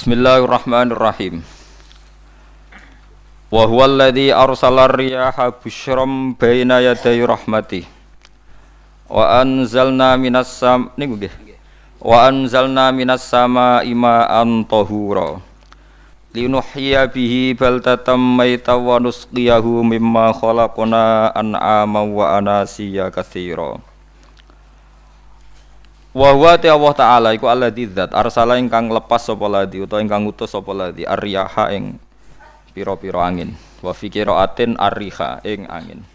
Bismillahirrahmanirrahim. Wa huwa alladzi arsala ar-riyaha busyram baina yaday rahmatih. Wa anzalna minas samaa'i ma'an tahura. Linuhyiya bihi baldatan maytan wa nusqiyahu mimma khalaqna an'aman wa anasiya katsira. Wa huwa Allah Ta'ala iku alladzi dzat arsala ingkang lepas sapa ladzi utawa ingkang ngutus sapa ladzi ar-riyaha ing pira-pira angin wa fi qiraatin ar-riha ing angin.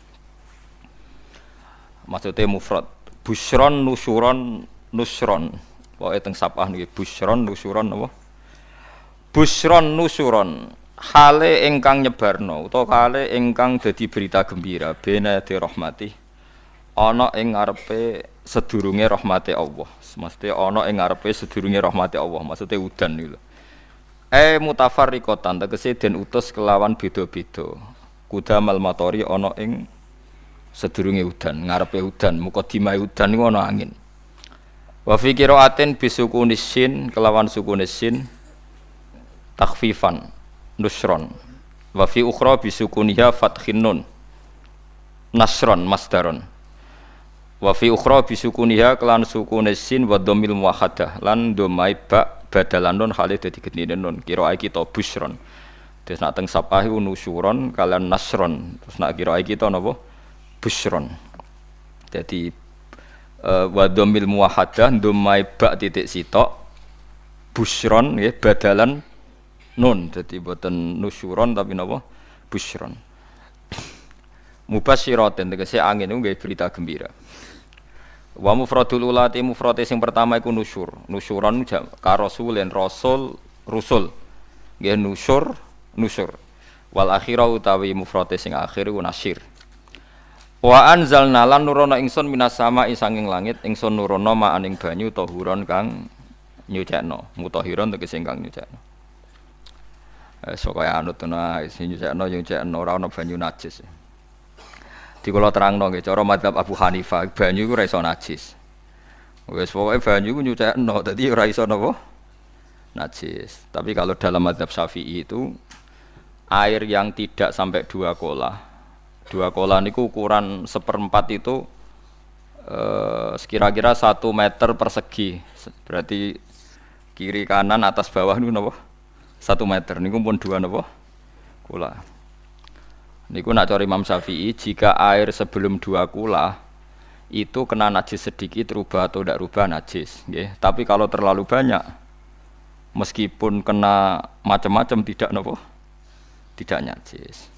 Maksude mufrad busyron nusyuron nusron pokoke teng sapah niki busyron nusyuron apa busyron nusyuron hale ingkang nyebarno utawa hale ingkang dadi berita gembira bena di rahmati ana ing ngarepe sedurunge rahmate Allah. Maksudnya ana ing ngarepe sedurunge rahmate Allah. Maksudnya udan niku lho. Mutafarriqatan tegese den utus kelawan beda-beda. Kudamal matori ana ing sedurunge udan, ngarepe udan, mukadimah udan niku ana angin. Wa fi qiraatin bisukunis sin kelawan sukunis sin takhfifan nusron. Wa fi ukhra bisukuniha fathin nun nasron masdaron. Wa fi ukhra bisukuniha kelan sukune sin wa dhammil muwahhadah lan dhamai ba badalan nun hale dadi gedine nun kira kita busyron. Terus nak teng sapah iku nusyuron kalian nasron. Terus nak kira kita napa busyron. Dadi wa dhammil muwahhadah dhamai ba titik sitok busyron nggih badalan nun. Dadi boten nusyuron tapi napa busyron. Mubasyiraten tegese angin niku nggih berita gembira. Wa mufradul ulati mufrate sing pertama iku nusyur. Nusyuron ka rasulin rasul rusul. Nggih nusyur. Wal akhirah utawi mufrate sing akhir iku nasyir. Wa anzalna lan nurono ingsun minas sama'i sanging langit ingsun nurono ma'aning banyu tahuron kang nyucekno. Mutahiron tegese kang nyucekno. Sok kaya anut ana sing nyucekno ora ana banyu najis. Di kula terangno nggih cara mazhab Abu Hanifah banyu iku ora iso najis. Wis pokoke banyu iku nyucekno dadi ora iso napa najis. Tapi kalau dalam mazhab Syafi'i itu air yang tidak sampai 2 kolah. 2 kolah niku ukuran 1/4 itu sekira-kira 1 meter persegi. Berarti kiri kanan atas bawah niku napa 1 meter niku pun 2 napa kolah. Niku nak cari Imam Syafi'i jika air sebelum 2 kula itu kena najis sedikit rubah atau tidak rubah najis, nggih. Tapi kalau terlalu banyak meskipun kena macam-macam tidak nopo tidak najis.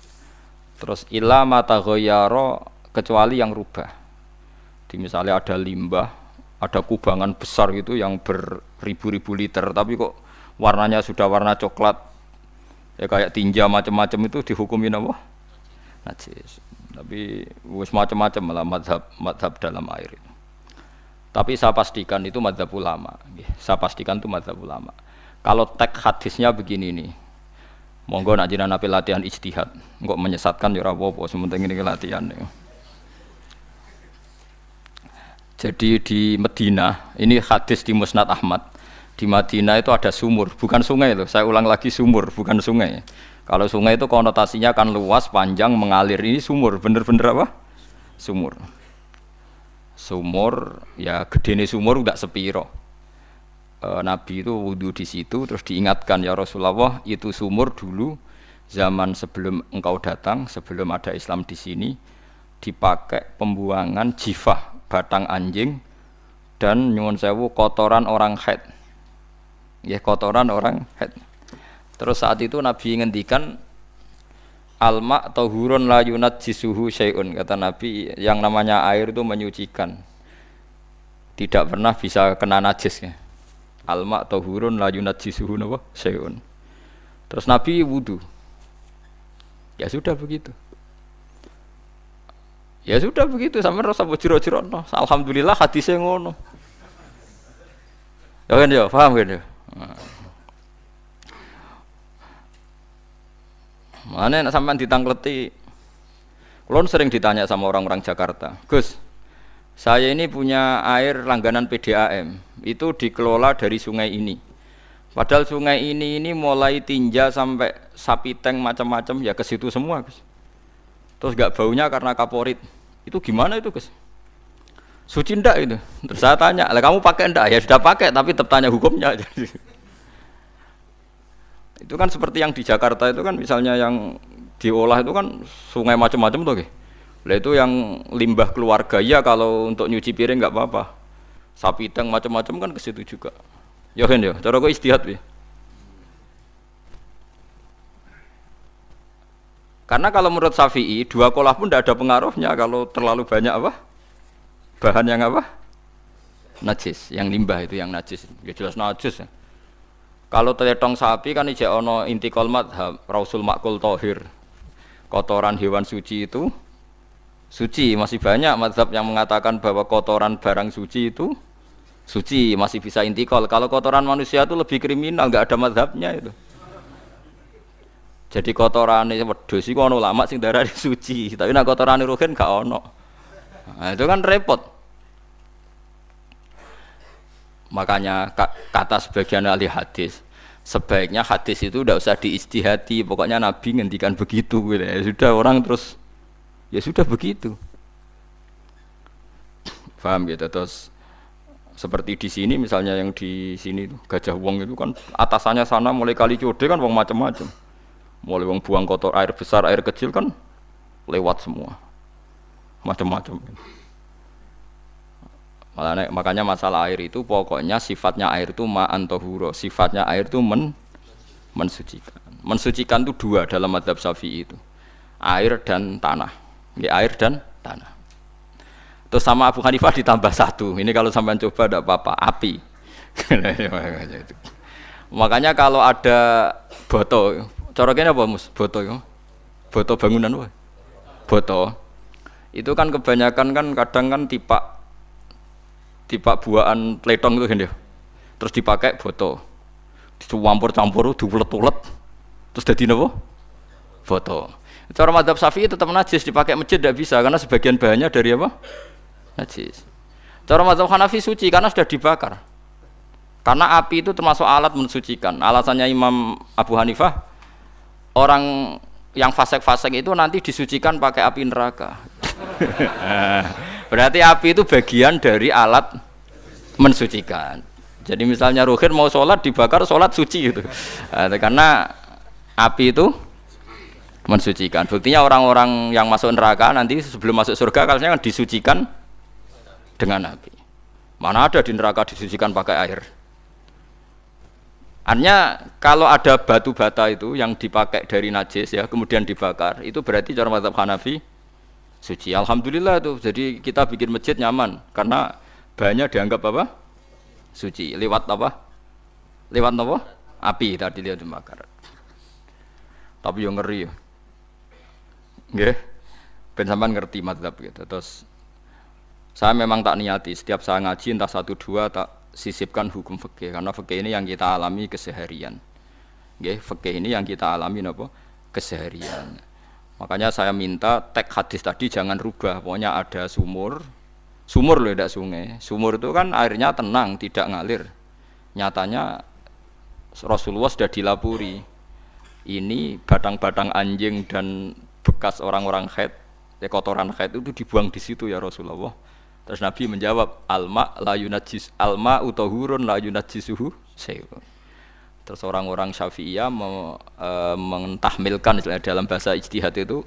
Terus illa mata ghayyara kecuali yang rubah. Di misalnya ada limbah, ada kubangan besar gitu yang beribu-ribu liter tapi kok warnanya sudah warna coklat ya kayak tinja macam-macam itu dihukumi nopo najis. Tapi wis macam-macam malah madhab dalam air itu. Tapi saya pastikan itu madhab ulama. Saya pastikan itu madhab ulama. Kalau teks hadisnya begini nih, monggo nak jenengan latihan ijtihad, kok menyesatkan ya ora apa-apa, sementing ini latihan. Jadi di Madinah, ini hadis di Musnad Ahmad. Di Madinah itu ada sumur, bukan sungai loh. Saya ulang lagi sumur, bukan sungai. Kalau sungai itu konotasinya kan luas, panjang, mengalir. Ini sumur, bener-bener apa? Sumur. Sumur, ya gedene sumur udah sepiro. Nabi itu wudu di situ, terus diingatkan ya Rasulullah, itu sumur dulu zaman sebelum engkau datang, sebelum ada Islam di sini, dipakai pembuangan jifah, batang anjing, dan nyuwun sewu kotoran orang haid. Ya kotoran orang haid. Terus saat itu Nabi ngendikan alma tahurun la yunajjisuhu syai'un. Kata Nabi yang namanya air itu menyucikan. Tidak pernah bisa kena najis ya. Alma tahurun la yunajjisuhu syai'un. Terus Nabi wudu. Ya sudah begitu. Ya sudah begitu sampai rasa bojiro-jiro no. Alhamdulillah hadisnya ngono. Ya kan ya, paham kan ya? Mana nak sampean ditangkleti. Kulon sering ditanya sama orang-orang Jakarta, Gus, saya ini punya air langganan PDAM, itu dikelola dari sungai ini. Padahal sungai ini mulai tinja sampai sapi tank macam-macam ya ke situ semua, Gus. Terus gak baunya karena kaporit. Itu gimana itu, Gus? Suci ndak itu? Terus saya tanya, "Lah kamu pakai ndak?" Ya sudah pakai, tapi tetap tanya hukumnya. Itu kan seperti yang di Jakarta itu kan misalnya yang diolah itu kan sungai macam-macam tuh, Gus. Lah itu yang limbah keluarga ya kalau untuk nyuci piring nggak apa-apa. Sapi tank macam-macam kan ke situ juga. Ya kan ya, cara kok istihad ya. Karena kalau menurut Syafi'i, dua kolah pun tidak ada pengaruhnya kalau terlalu banyak apa? Bahan yang apa? Najis, yang limbah itu yang najis. Ya jelas najis ya. Kalau teletong sapi kan ijek ono intikal madhab, rausul makul tohir. Kotoran hewan suci itu suci, masih banyak madhab yang mengatakan bahwa kotoran barang suci itu suci, masih bisa intikal. Kalau kotoran manusia itu lebih kriminal, nggak ada madhabnya itu. Jadi kotoran wedhus iku ana ulama sing darani suci, tapi nek kotoran ruhin gak ono. Nah, itu kan repot. Makanya kata sebagian ahli hadis, sebaiknya hadis itu tidak usah diistihati, pokoknya Nabi ngendikan begitu gitu. Ya sudah orang terus ya sudah begitu. Paham gitu. Terus seperti di sini misalnya yang di sini Gajah Wong itu kan atasannya sana mulai kali Code kan wong macam-macam. Mulai wong buang kotor air besar, air kecil kan lewat semua. Macam-macam. Makanya masalah air itu pokoknya sifatnya air itu ma'an tahura, sifatnya air itu mensucikan. Mensucikan itu dua dalam mazhab Syafi'i itu. Air dan tanah. Ya, air dan tanah. Terus sama Abu Hanifah ditambah satu. Ini kalau sampean coba tidak apa-apa, api. Makanya kalau ada boto, cara kene apa Mus? Boto ya. Boto bangunan wae. Boto. Itu kan kebanyakan kan kadang kan tipak buahan pletong itu kan ya. Terus dipakai boto. Dicampur-campur diulet-ulet. Terus dadi napa? Boto. Cara mazhab Syafi'i tetap najis, dipakai masjid tidak bisa karena sebagian bahannya dari apa? Najis. Cara mazhab Hanafi suci karena sudah dibakar. Karena api itu termasuk alat mensucikan. Alasannya Imam Abu Hanifah, orang yang fasik-fasik itu nanti disucikan pakai api neraka. Berarti api itu bagian dari alat mensucikan. Jadi misalnya Ruhin mau sholat dibakar, sholat suci itu. Karena api itu mensucikan. Buktinya orang-orang yang masuk neraka nanti sebelum masuk surga kalanya kan disucikan dengan api. Mana ada di neraka disucikan pakai air. Artinya kalau ada batu bata itu yang dipakai dari najis ya kemudian dibakar, itu berarti cara mazhab Hanafi suci. Alhamdulillah tuh. Jadi kita bikin masjid nyaman karena bahannya dianggap apa? Suci. Lewat apa? Lewat apa? Api tadi dia dibakar. Tapi yang ngeri ya. Nggih. Ben sampean ngerti mazhab gitu. Terus saya memang tak niati setiap saya ngaji entah 1 2 tak sisipkan hukum fikih karena fikih ini yang kita alami keseharian. Nggih, fikih ini yang kita alami napa? Keseharian. Makanya saya minta teks hadis tadi jangan rubah. Pokoknya ada sumur loh tidak sungai. Sumur itu kan airnya tenang, tidak ngalir. Nyatanya Rasulullah sudah dilapuri. Ini batang-batang anjing dan bekas orang-orang haid, kotoran haid itu dibuang di situ ya Rasulullah. Terus Nabi menjawab, alma la yunajjis alma utahurun la yunajjisuhu syai'un. Terus orang-orang Syafi'iyah mentahmilkan dalam bahasa ijtihad itu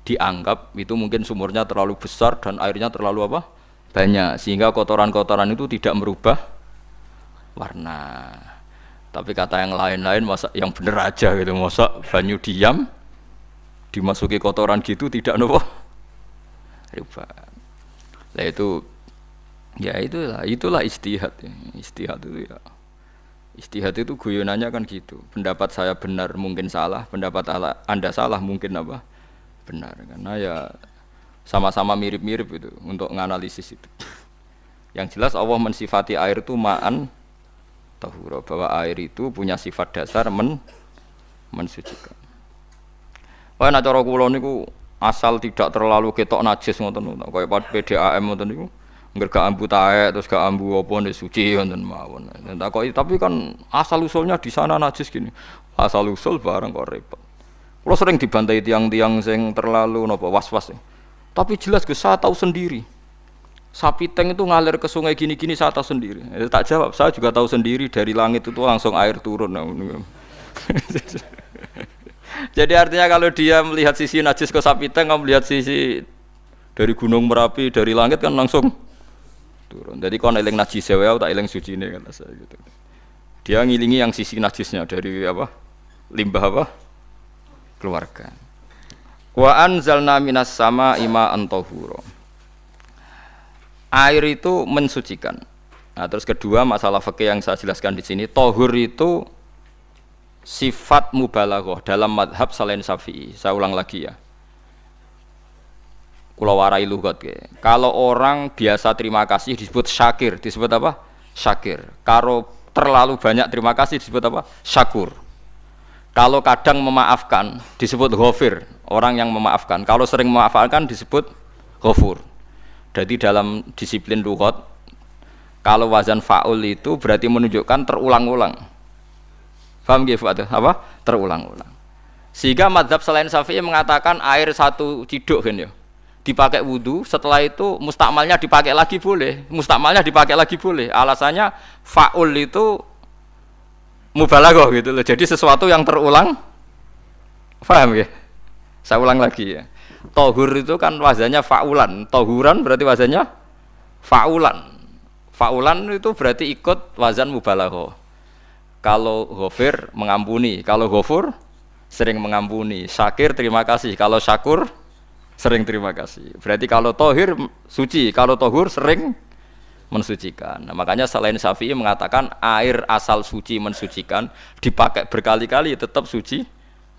dianggap itu mungkin sumurnya terlalu besar dan airnya terlalu apa? Banyak sehingga kotoran-kotoran itu tidak merubah warna. Tapi kata yang lain-lain masa yang bener aja gitu, masa banyu diam dimasuki kotoran gitu tidak nopo rubah. Lah itu ya itulah ijtihad ya. Ijtihad itu ya. Ijtihad itu guyonannya kan gitu. Pendapat saya benar mungkin salah, pendapat Anda salah mungkin apa? Benar. Karena ya sama-sama mirip-mirip itu untuk menganalisis itu. Yang jelas Allah mensifati air itu ma'an tahura, bahwa air itu punya sifat dasar mensucikan. Wah nek cara kula niku asal tidak terlalu ketok najis ngoten kaya PDAM ngoten niku Engger gak ambu taek terus gak ambu apa nek suci wonten mawon. Takoki tapi kan asal usulnya di sana najis gini. Asal usul barang kok repot. Kulo sering dibantai tiang-tiang sing terlalu napa was-was. Tapi jelas Gus saya tahu sendiri. Sapi teng itu ngalir ke sungai gini-gini saya tahu sendiri. Tak jawab, saya juga tahu sendiri dari langit itu langsung air turun. Jadi artinya kalau dia melihat sisi najis ke sapi teng, kamu melihat sisi dari gunung Merapi, dari langit kan langsung turun. Jadi kalau eling najis ya, tak eling suci ini kata saya gitu. Dia ngilingi yang sisi najisnya dari apa? Limbah apa? Keluarga. Wa anzalna minas sama ima antahura. Air itu mensucikan. Nah, terus kedua masalah fikih yang saya jelaskan di sini, tahur itu sifat mubalaghah dalam madhab selain Syafi'i. Saya ulang lagi ya. Kula warai lugat ke. Kalau orang biasa terima kasih disebut syakir, disebut apa? Syakir. Kalau terlalu banyak terima kasih disebut apa? Syakur. Kalau kadang memaafkan disebut ghafir, orang yang memaafkan. Kalau sering memaafkan disebut ghafur. Jadi dalam disiplin lughat kalau wazan fa'ul itu berarti menunjukkan terulang-ulang. Paham nggih Pak? Apa? Terulang-ulang. Sehingga mazhab selain Syafi'i mengatakan air satu ciduk kan ya. Dipakai wudu, setelah itu mustakmalnya dipakai lagi boleh. Mustakmalnya dipakai lagi boleh. Alasannya fa'ul itu mubalaghah gitu loh. Jadi sesuatu yang terulang. Paham ya? Saya ulang lagi ya. Tohur itu kan wazannya fa'ulan. Tohuran berarti wazannya fa'ulan. Fa'ulan itu berarti ikut wazan mubalaghah. Kalau ghafir mengampuni, kalau ghafur sering mengampuni. Syakir terima kasih, kalau syakur sering terima kasih. Berarti kalau tohir suci, kalau tohur sering mensucikan. Nah, makanya selain Syafi'i mengatakan air asal suci mensucikan, dipakai berkali-kali tetap suci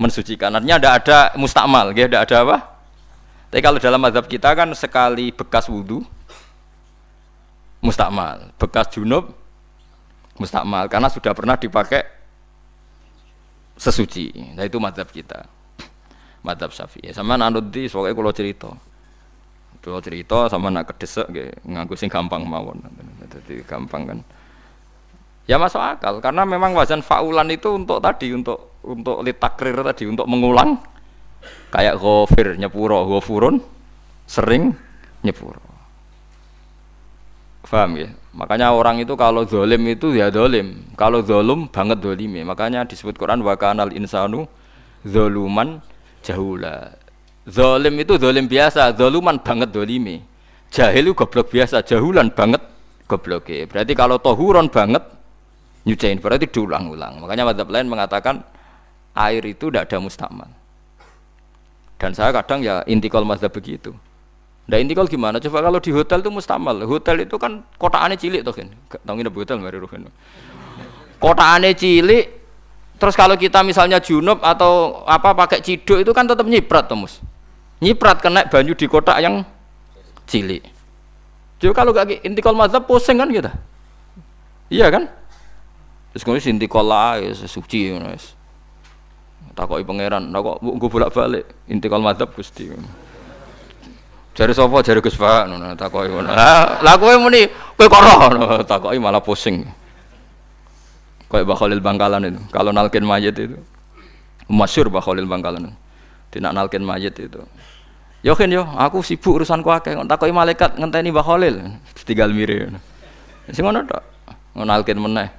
mensucikan. Artinya tidak ada mustakmal, tidak ada apa? Tapi kalau dalam mazhab kita kan sekali bekas wudu mustakmal, bekas junub mustakmal karena sudah pernah dipakai sesuci. Nah itu mazhab kita, mazhab Syafi'i. Sama anut di soalnya kalau cerita sama nak kedesek, nganggo sing gampang mawon. Jadi gampang kan? Ya masuk akal karena memang wazan fa'ulan itu untuk tadi, untuk litakrir tadi, untuk mengulang. Kayak ghafir nyepuro, ghafurun sering nyepuro. Paham ya? Makanya orang itu kalau zalim itu ya zalim, kalau zalum banget zalime. Makanya disebut Quran wa kanal insanu zaluman jahula. Zalim itu zalim biasa, zaluman banget zalime. Jahil itu goblok biasa, jahulan banget gobloke. Berarti kalau tohuron banget nyuciin berarti diulang-ulang. Makanya mazhab lain mengatakan air itu tidak ada mustakmal. Dan saya kadang ya intikal mazhab begitu. Nah intikal gimana? Coba kalau di hotel itu mustakmal. Hotel itu kan kotaannya cilik toh kan. Tahu nggak hotel mari ruhen. Kotaannya cilik. Terus kalau kita misalnya junub atau apa pakai ciduk itu kan tetap nyiprat toh mus. Nyiprat kena banyu di kotak yang cilik. Jadi kalau gak intikal mazhab pusing kan kita. Iya kan? Terus kemudian intikal lah suci guys. Takoki pangeran, kok nggo bolak-balik intikal mazhab Gusti. Jare sapa jare Gus Pak ngono takoki ngono. Lah kowe muni kowe kok roh takoki malah pusing. Kayak Mbah Khalil Bangkalan itu. Kalau nalkin mayit itu masyhur Mbah Khalil Bangkalan. Tidak nalkin mayit itu. Yo kan yo, aku sibuk urusanku akeh. Takoki malaikat ngenteni Mbah Khalil tinggal mire. Sing ngono tok. Nalkin meneh.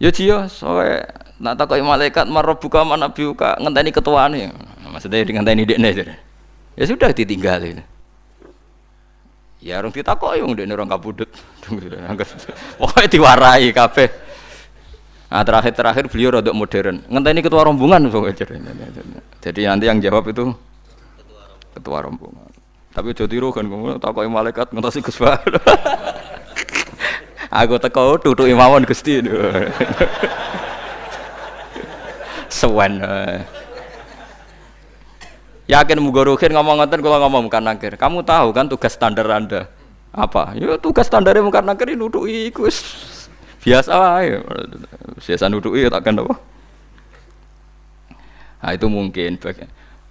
Ya jiyo, soalnya nak takoki malaikat marabbuka man nabiyuka ngenteni ketuane. Maksudnya ngenteni dekne. Ya sudah ditinggalin. Ya orang ditakoki wong dekne orang kabudut. Pokoke diwarai kabeh. Nah, terakhir beliau rada modern. Ngenteni ketua rombongan pokoke. Jadi nanti yang jawab itu ketua rombongan. Tapi aja tiru kan ngono takoki malaikat ngentosi Gus Pak. Aku teko tutuki mawon Gusti. Sewen. Yakin muga ruhin ngomong ngoten kula ngomong kan nakir. Kamu tahu kan tugas standar Anda? Apa? Ya tugas standare mung nakir nutuki iku wis biasa wae. Biasa nutuki tak kan apa? Nah itu mungkin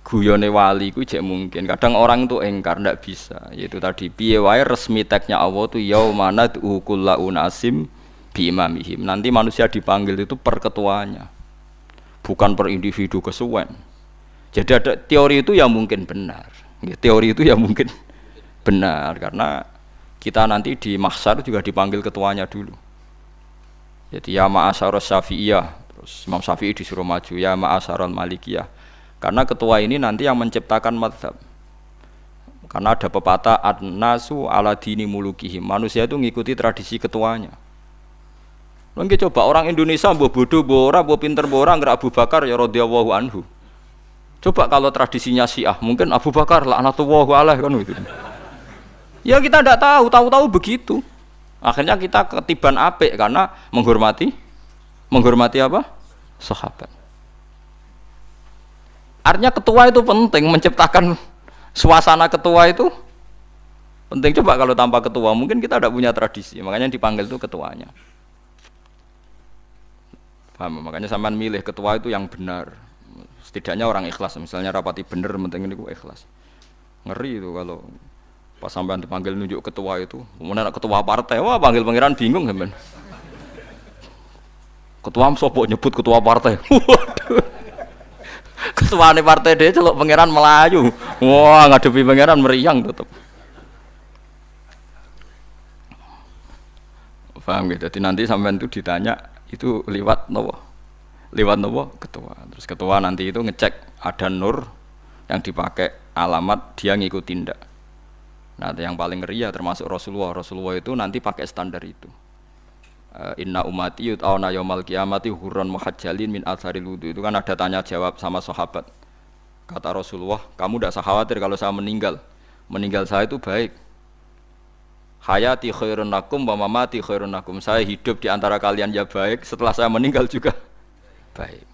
guyone wali ku jek mungkin. Kadang orang itu engkar ndak bisa. Yaitu tadi piye wae resmi teknya Allah tu yaumana kullu unasim bi imamihim. Nanti manusia dipanggil itu per ketuanya. Bukan per individu kesuwen. Jadi ada teori itu yang mungkin benar. Ya, teori itu yang mungkin benar karena kita nanti di mahsyar juga dipanggil ketuanya dulu. Jadi ya ma'asyarus syafi'iyah, terus Imam Syafi'i disuruh maju, ya ma'asyarul malikiyah. Karena ketua ini nanti yang menciptakan mazhab. Karena ada pepatah an-nasu ala dini mulukihim. Manusia itu ngikuti tradisi ketuanya. Mungkin coba orang Indonesia mbok bodoh, mbok ora, mbok pinter, mbok ora nggak Abu Bakar ya radhiyallahu anhu. Coba kalau tradisinya Syiah, mungkin Abu Bakar laknatullah alaih kan gitu. Ya kita tidak tahu, tahu-tahu begitu. Akhirnya kita ketiban apik karena menghormati apa? Sahabat. Artinya ketua itu penting, menciptakan suasana ketua itu penting. Coba kalau tanpa ketua, mungkin kita tidak punya tradisi. Makanya yang dipanggil itu ketuanya. Paham? Makanya sampean milih ketua itu yang benar. Setidaknya orang ikhlas. Misalnya rapati benar, penting itu ikhlas. Ngeri itu kalau pas sampean dipanggil nunjuk ketua itu, kemudian ketua partai, wah panggil pangeran bingung sampean. Ketua sapa nyebut ketua partai. Waduh. Ketuane partai dia celuk pangeran Melayu. Wah, ngadepi pangeran meriang tetep. Paham gitu. Jadi nanti sampean itu ditanya itu lewat nopo? Lewat nopo? Ketua. Terus ketua nanti itu ngecek ada nur yang dipakai alamat dia ngikutin ndak. Nah, yang paling ngeri ya termasuk Rasulullah. Rasulullah itu nanti pakai standar itu. Inna umati yut'auna yaumal qiyamati hurran muhajjalin min atharil wudu. Itu kan ada tanya jawab sama sahabat. Kata Rasulullah, kamu tidak usah khawatir kalau saya meninggal. Meninggal saya itu baik. Hayati khairun lakum wa mamati khairun lakum. Saya hidup di antara kalian ya baik, setelah saya meninggal juga baik.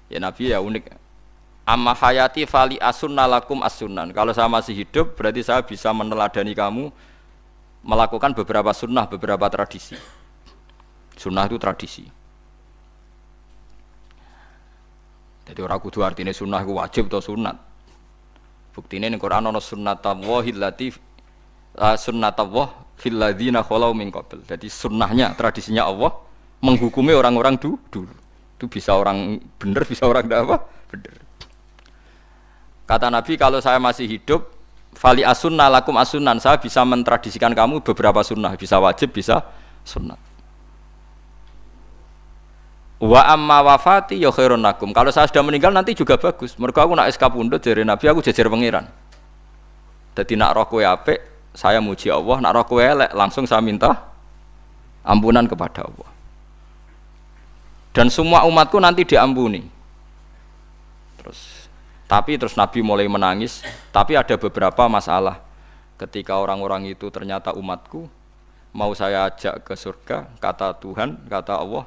Ya Nabi ya unik. Amma hayati fali asunna lakum as-sunan. Kalau saya masih hidup berarti saya bisa meneladani kamu melakukan beberapa sunnah, beberapa tradisi. Sunnah itu tradisi. Jadi orang kudu artinya sunnah itu wajib atau sunat. Buktinya di Quran ada sunnatallahil lati sunnatullah fil ladzina khalau min qabl. Jadi sunnahnya, tradisinya Allah menghukumi orang-orang dulu. Itu bisa orang benar, bisa orang tidak apa? Benar. Kata Nabi, kalau saya masih hidup, fali asunna lakum asunan, saya bisa mentradisikan kamu beberapa sunnah, bisa wajib, bisa sunnah. Wa amma wafati ya khairun lakum. Kalau saya sudah meninggal nanti juga bagus. Mergo aku nak SK pundhut jare Nabi, aku jejer pangeran. Dadi nak roh kowe apik, saya muji Allah, nak roh kowe elek, langsung saya minta ampunan kepada Allah. Dan semua umatku nanti diampuni. Terus Nabi mulai menangis, tapi ada beberapa masalah. Ketika orang-orang itu ternyata umatku, mau saya ajak ke surga, kata Tuhan, kata Allah,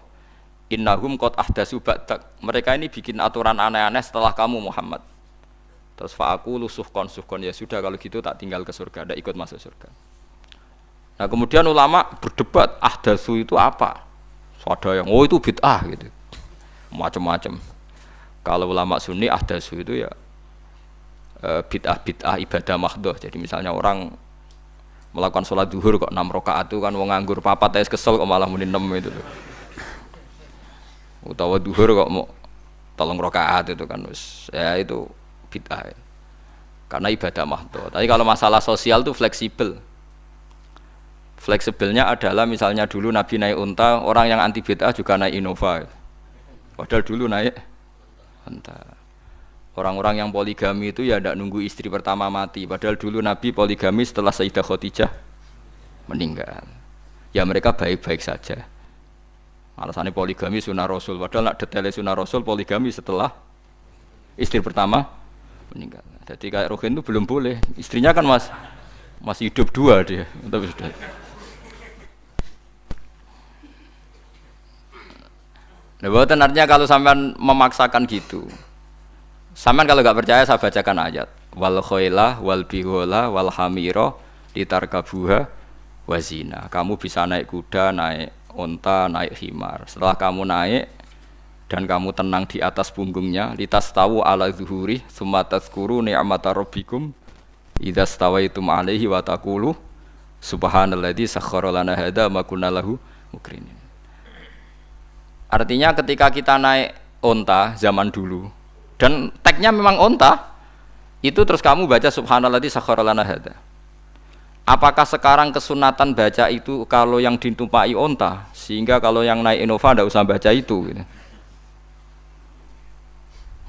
innahum qad ahdatsu ba'dak. Mereka ini bikin aturan aneh-aneh setelah kamu Muhammad. Terus fa'aqulu suhqan, ya sudah kalau gitu tak tinggal ke surga, tidak ikut masuk surga. Nah kemudian ulama berdebat, ahdatsu itu apa? So, ada yang, oh itu bid'ah gitu, macam-macam. Kalau ulama sunni ahdatsu itu ya bid'ah ibadah mahdhah. Jadi misalnya orang melakukan sholat zuhur kok 6 rakaat itu kan wong nganggur papat es kesel kok malah muni 6 itu. Utawa zuhur kok mau 3 rakaat itu kan wis ya itu bid'ah. Karena ibadah mahdhah. Tapi kalau masalah sosial itu fleksibel. Fleksibelnya adalah misalnya dulu Nabi naik unta, orang yang anti bid'ah juga naik Innova. Padahal dulu naik unta. Orang-orang yang poligami itu ya tidak nunggu istri pertama mati. Padahal dulu Nabi poligami setelah Sayyidah Khadijah meninggal. Ya mereka baik-baik saja. Alasannya poligami sunnah Rasul. Padahal nak detailnya sunnah Rasul poligami setelah istri pertama meninggal. Jadi kayak Rohin itu belum boleh. Istrinya kan masih hidup 2 dia. Tapi sudah. Nah, bukan artinya kalau sampean memaksakan gitu. Sampean kalau enggak percaya saya bacakan ayat. Wal khailah wal bihola wal hamira litarkabuha wazina. Kamu bisa naik kuda, naik unta, naik himar. Setelah kamu naik dan kamu tenang di atas punggungnya, litastawu ala zuhuri summa tazkuru ni'mata rabbikum idza stawaitum alaihi wa taqulu subhanalladzi sakhkhara lana hadza ma kunna lahu mukrinin. Artinya ketika kita naik onta zaman dulu dan tagnya memang onta, itu terus kamu baca subhanalladzi sakhkhara lana hadza. Apakah sekarang kesunatan baca itu kalau yang ditumpai onta, sehingga kalau yang naik Innova tidak usah baca itu gitu.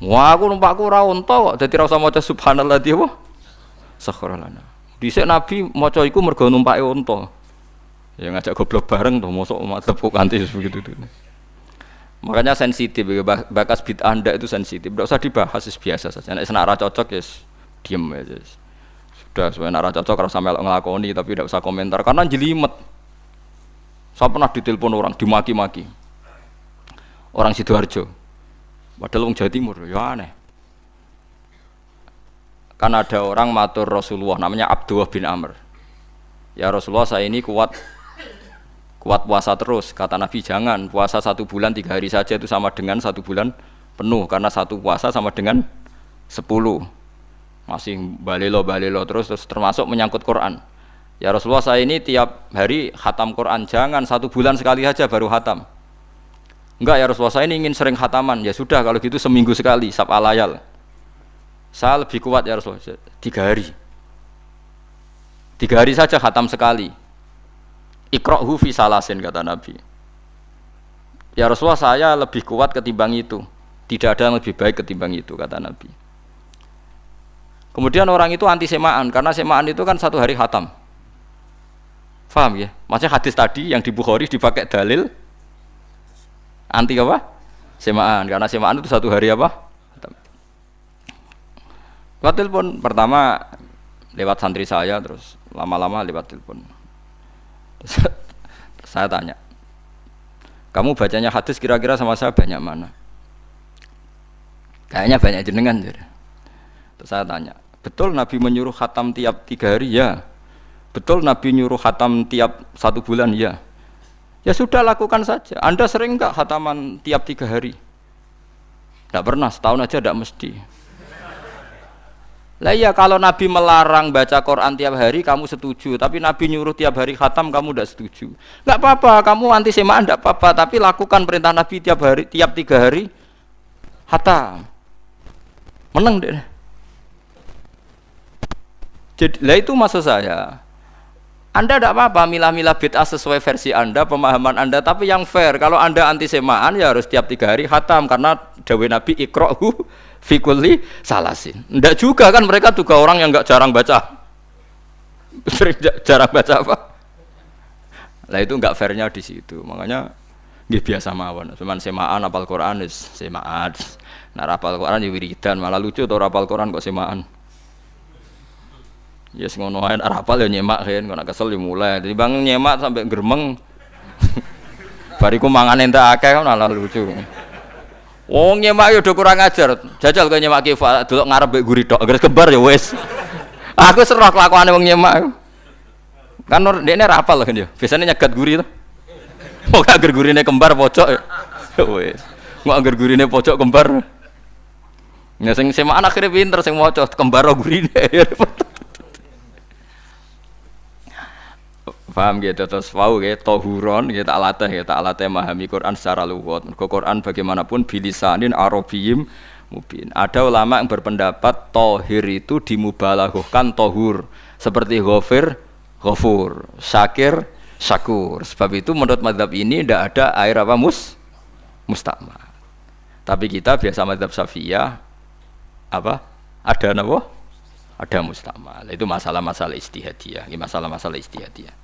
Wah, aku numpakku ora onta kok, dadi ora usah maca subhanalladzi apa? Sakhkhara lana. Dhisik Nabi maca iku mergo numpake onta. Ya ngajak goblok bareng to, mosok madzhab kok kanthi begitu itu. Makanya sensitif, bakas bid'ah ndak itu sensitif, tidak usah dibahas, biasa saja. Nek senak ra cocok ya diem aja. Sudah, sebenarnya ora cocok kalau sampai ngelakoni, tapi tidak usah komentar karena jelimet. Saya pernah ditelepon orang, dimaki-maki orang Sidoarjo, padahal orang Jawa Timur, ya aneh. Kan ada orang matur Rasulullah, namanya Abdullah bin Amr. Ya Rasulullah, saya ini kuat puasa terus. Kata Nabi, jangan, puasa 1 bulan 3 hari saja itu sama dengan 1 bulan penuh, karena 1 puasa sama dengan 10. Masih balelo terus termasuk menyangkut Quran. Ya Rasulullah, saya ini tiap hari khatam Quran, jangan 1 bulan sekali saja baru khatam. Enggak ya Rasulullah, saya ini ingin sering khataman. Ya sudah, kalau gitu seminggu sekali, sab'a layal. Saya lebih kuat ya Rasulullah, 3 hari. 3 hari saja khatam sekali. Iqra'hu fi salasin, kata Nabi. Ya Rasulullah, saya lebih kuat ketimbang itu. Tidak ada yang lebih baik ketimbang itu, kata Nabi. Kemudian orang itu anti semaan, karena semaan itu kan 1 hari khatam. Faham ya? Maksudnya hadis tadi yang di Bukhari dipakai dalil anti apa? Semaan, karena semaan itu 1 hari apa? Khatam. Lewat telepon, pertama lewat santri saya, terus lama-lama lewat telepon. Terus saya tanya, kamu bacanya hadis kira-kira sama saya banyak mana? Kayaknya banyak jenengan. Terus saya tanya, betul Nabi menyuruh khatam tiap 3 hari? Ya. Betul Nabi nyuruh khatam tiap 1 bulan? Ya. Ya sudah, lakukan saja. Anda sering enggak khataman tiap 3 hari? Tidak pernah, setahun aja tidak mesti. Lah iya, kalau Nabi melarang baca Quran tiap hari kamu setuju, tapi Nabi nyuruh tiap hari khatam kamu tidak setuju. Enggak apa-apa, kamu anti semaan enggak apa-apa, tapi lakukan perintah Nabi tiap 3 hari khatam. Menang deh. Jadi, lah itu maksud saya. Anda tidak apa-apa milah-milah bid'ah sesuai versi Anda, pemahaman Anda, tapi yang fair. Kalau Anda anti semaan ya harus tiap 3 hari khatam, karena dawuh Nabi iqra'hu fi kulli salasin. Tidak juga kan, mereka juga orang yang enggak jarang baca. Jarang baca apa? Lah itu enggak fairnya di situ. Makanya nggih biasa mawon. Cuman semaan apal Quran wis semaan. Nah, apal Quran ya wiridan, malah lucu to apal Quran kok semaan. Ya yes, ngono ae arapal ya nyemak kan, kok nek kesel ya mulai. Jadi bang nyemak sampai gremeng. Bariku mangan entek akeh kan malah lucu. Wong nyemak yo do kurang ajar. Jajal kok nyemak ki delok ngarep mbek guri tok, gres kembar ya wis. Aku serah kelakuane wong nyemak. Kan dekne ra apal kan ya. Biasane nyegat guri to. Kok agar gurine kembar pojok ya. Wis. Kok agar gurine pojok kembar. Ya sing semaan akhire pinter sing maca kembar gurine. Paham gitu, terus wau gitu, tohuron gitu, tak latih memahami Quran secara lugat. Quran bagaimanapun bilisanin arabiyim mubin. Ada ulama yang berpendapat tohir itu dimubalaghahkan tohur, seperti ghafir, ghafur, syakir, syakur. Sebab itu menurut mazhab ini tidak ada air apa mustakmal. Tapi kita biasa mazhab Syafi'iyah apa? Ada apa? Ada mustakmal. Itu masalah-masalah ijtihadiyah, ini masalah-masalah ijtihadiyah.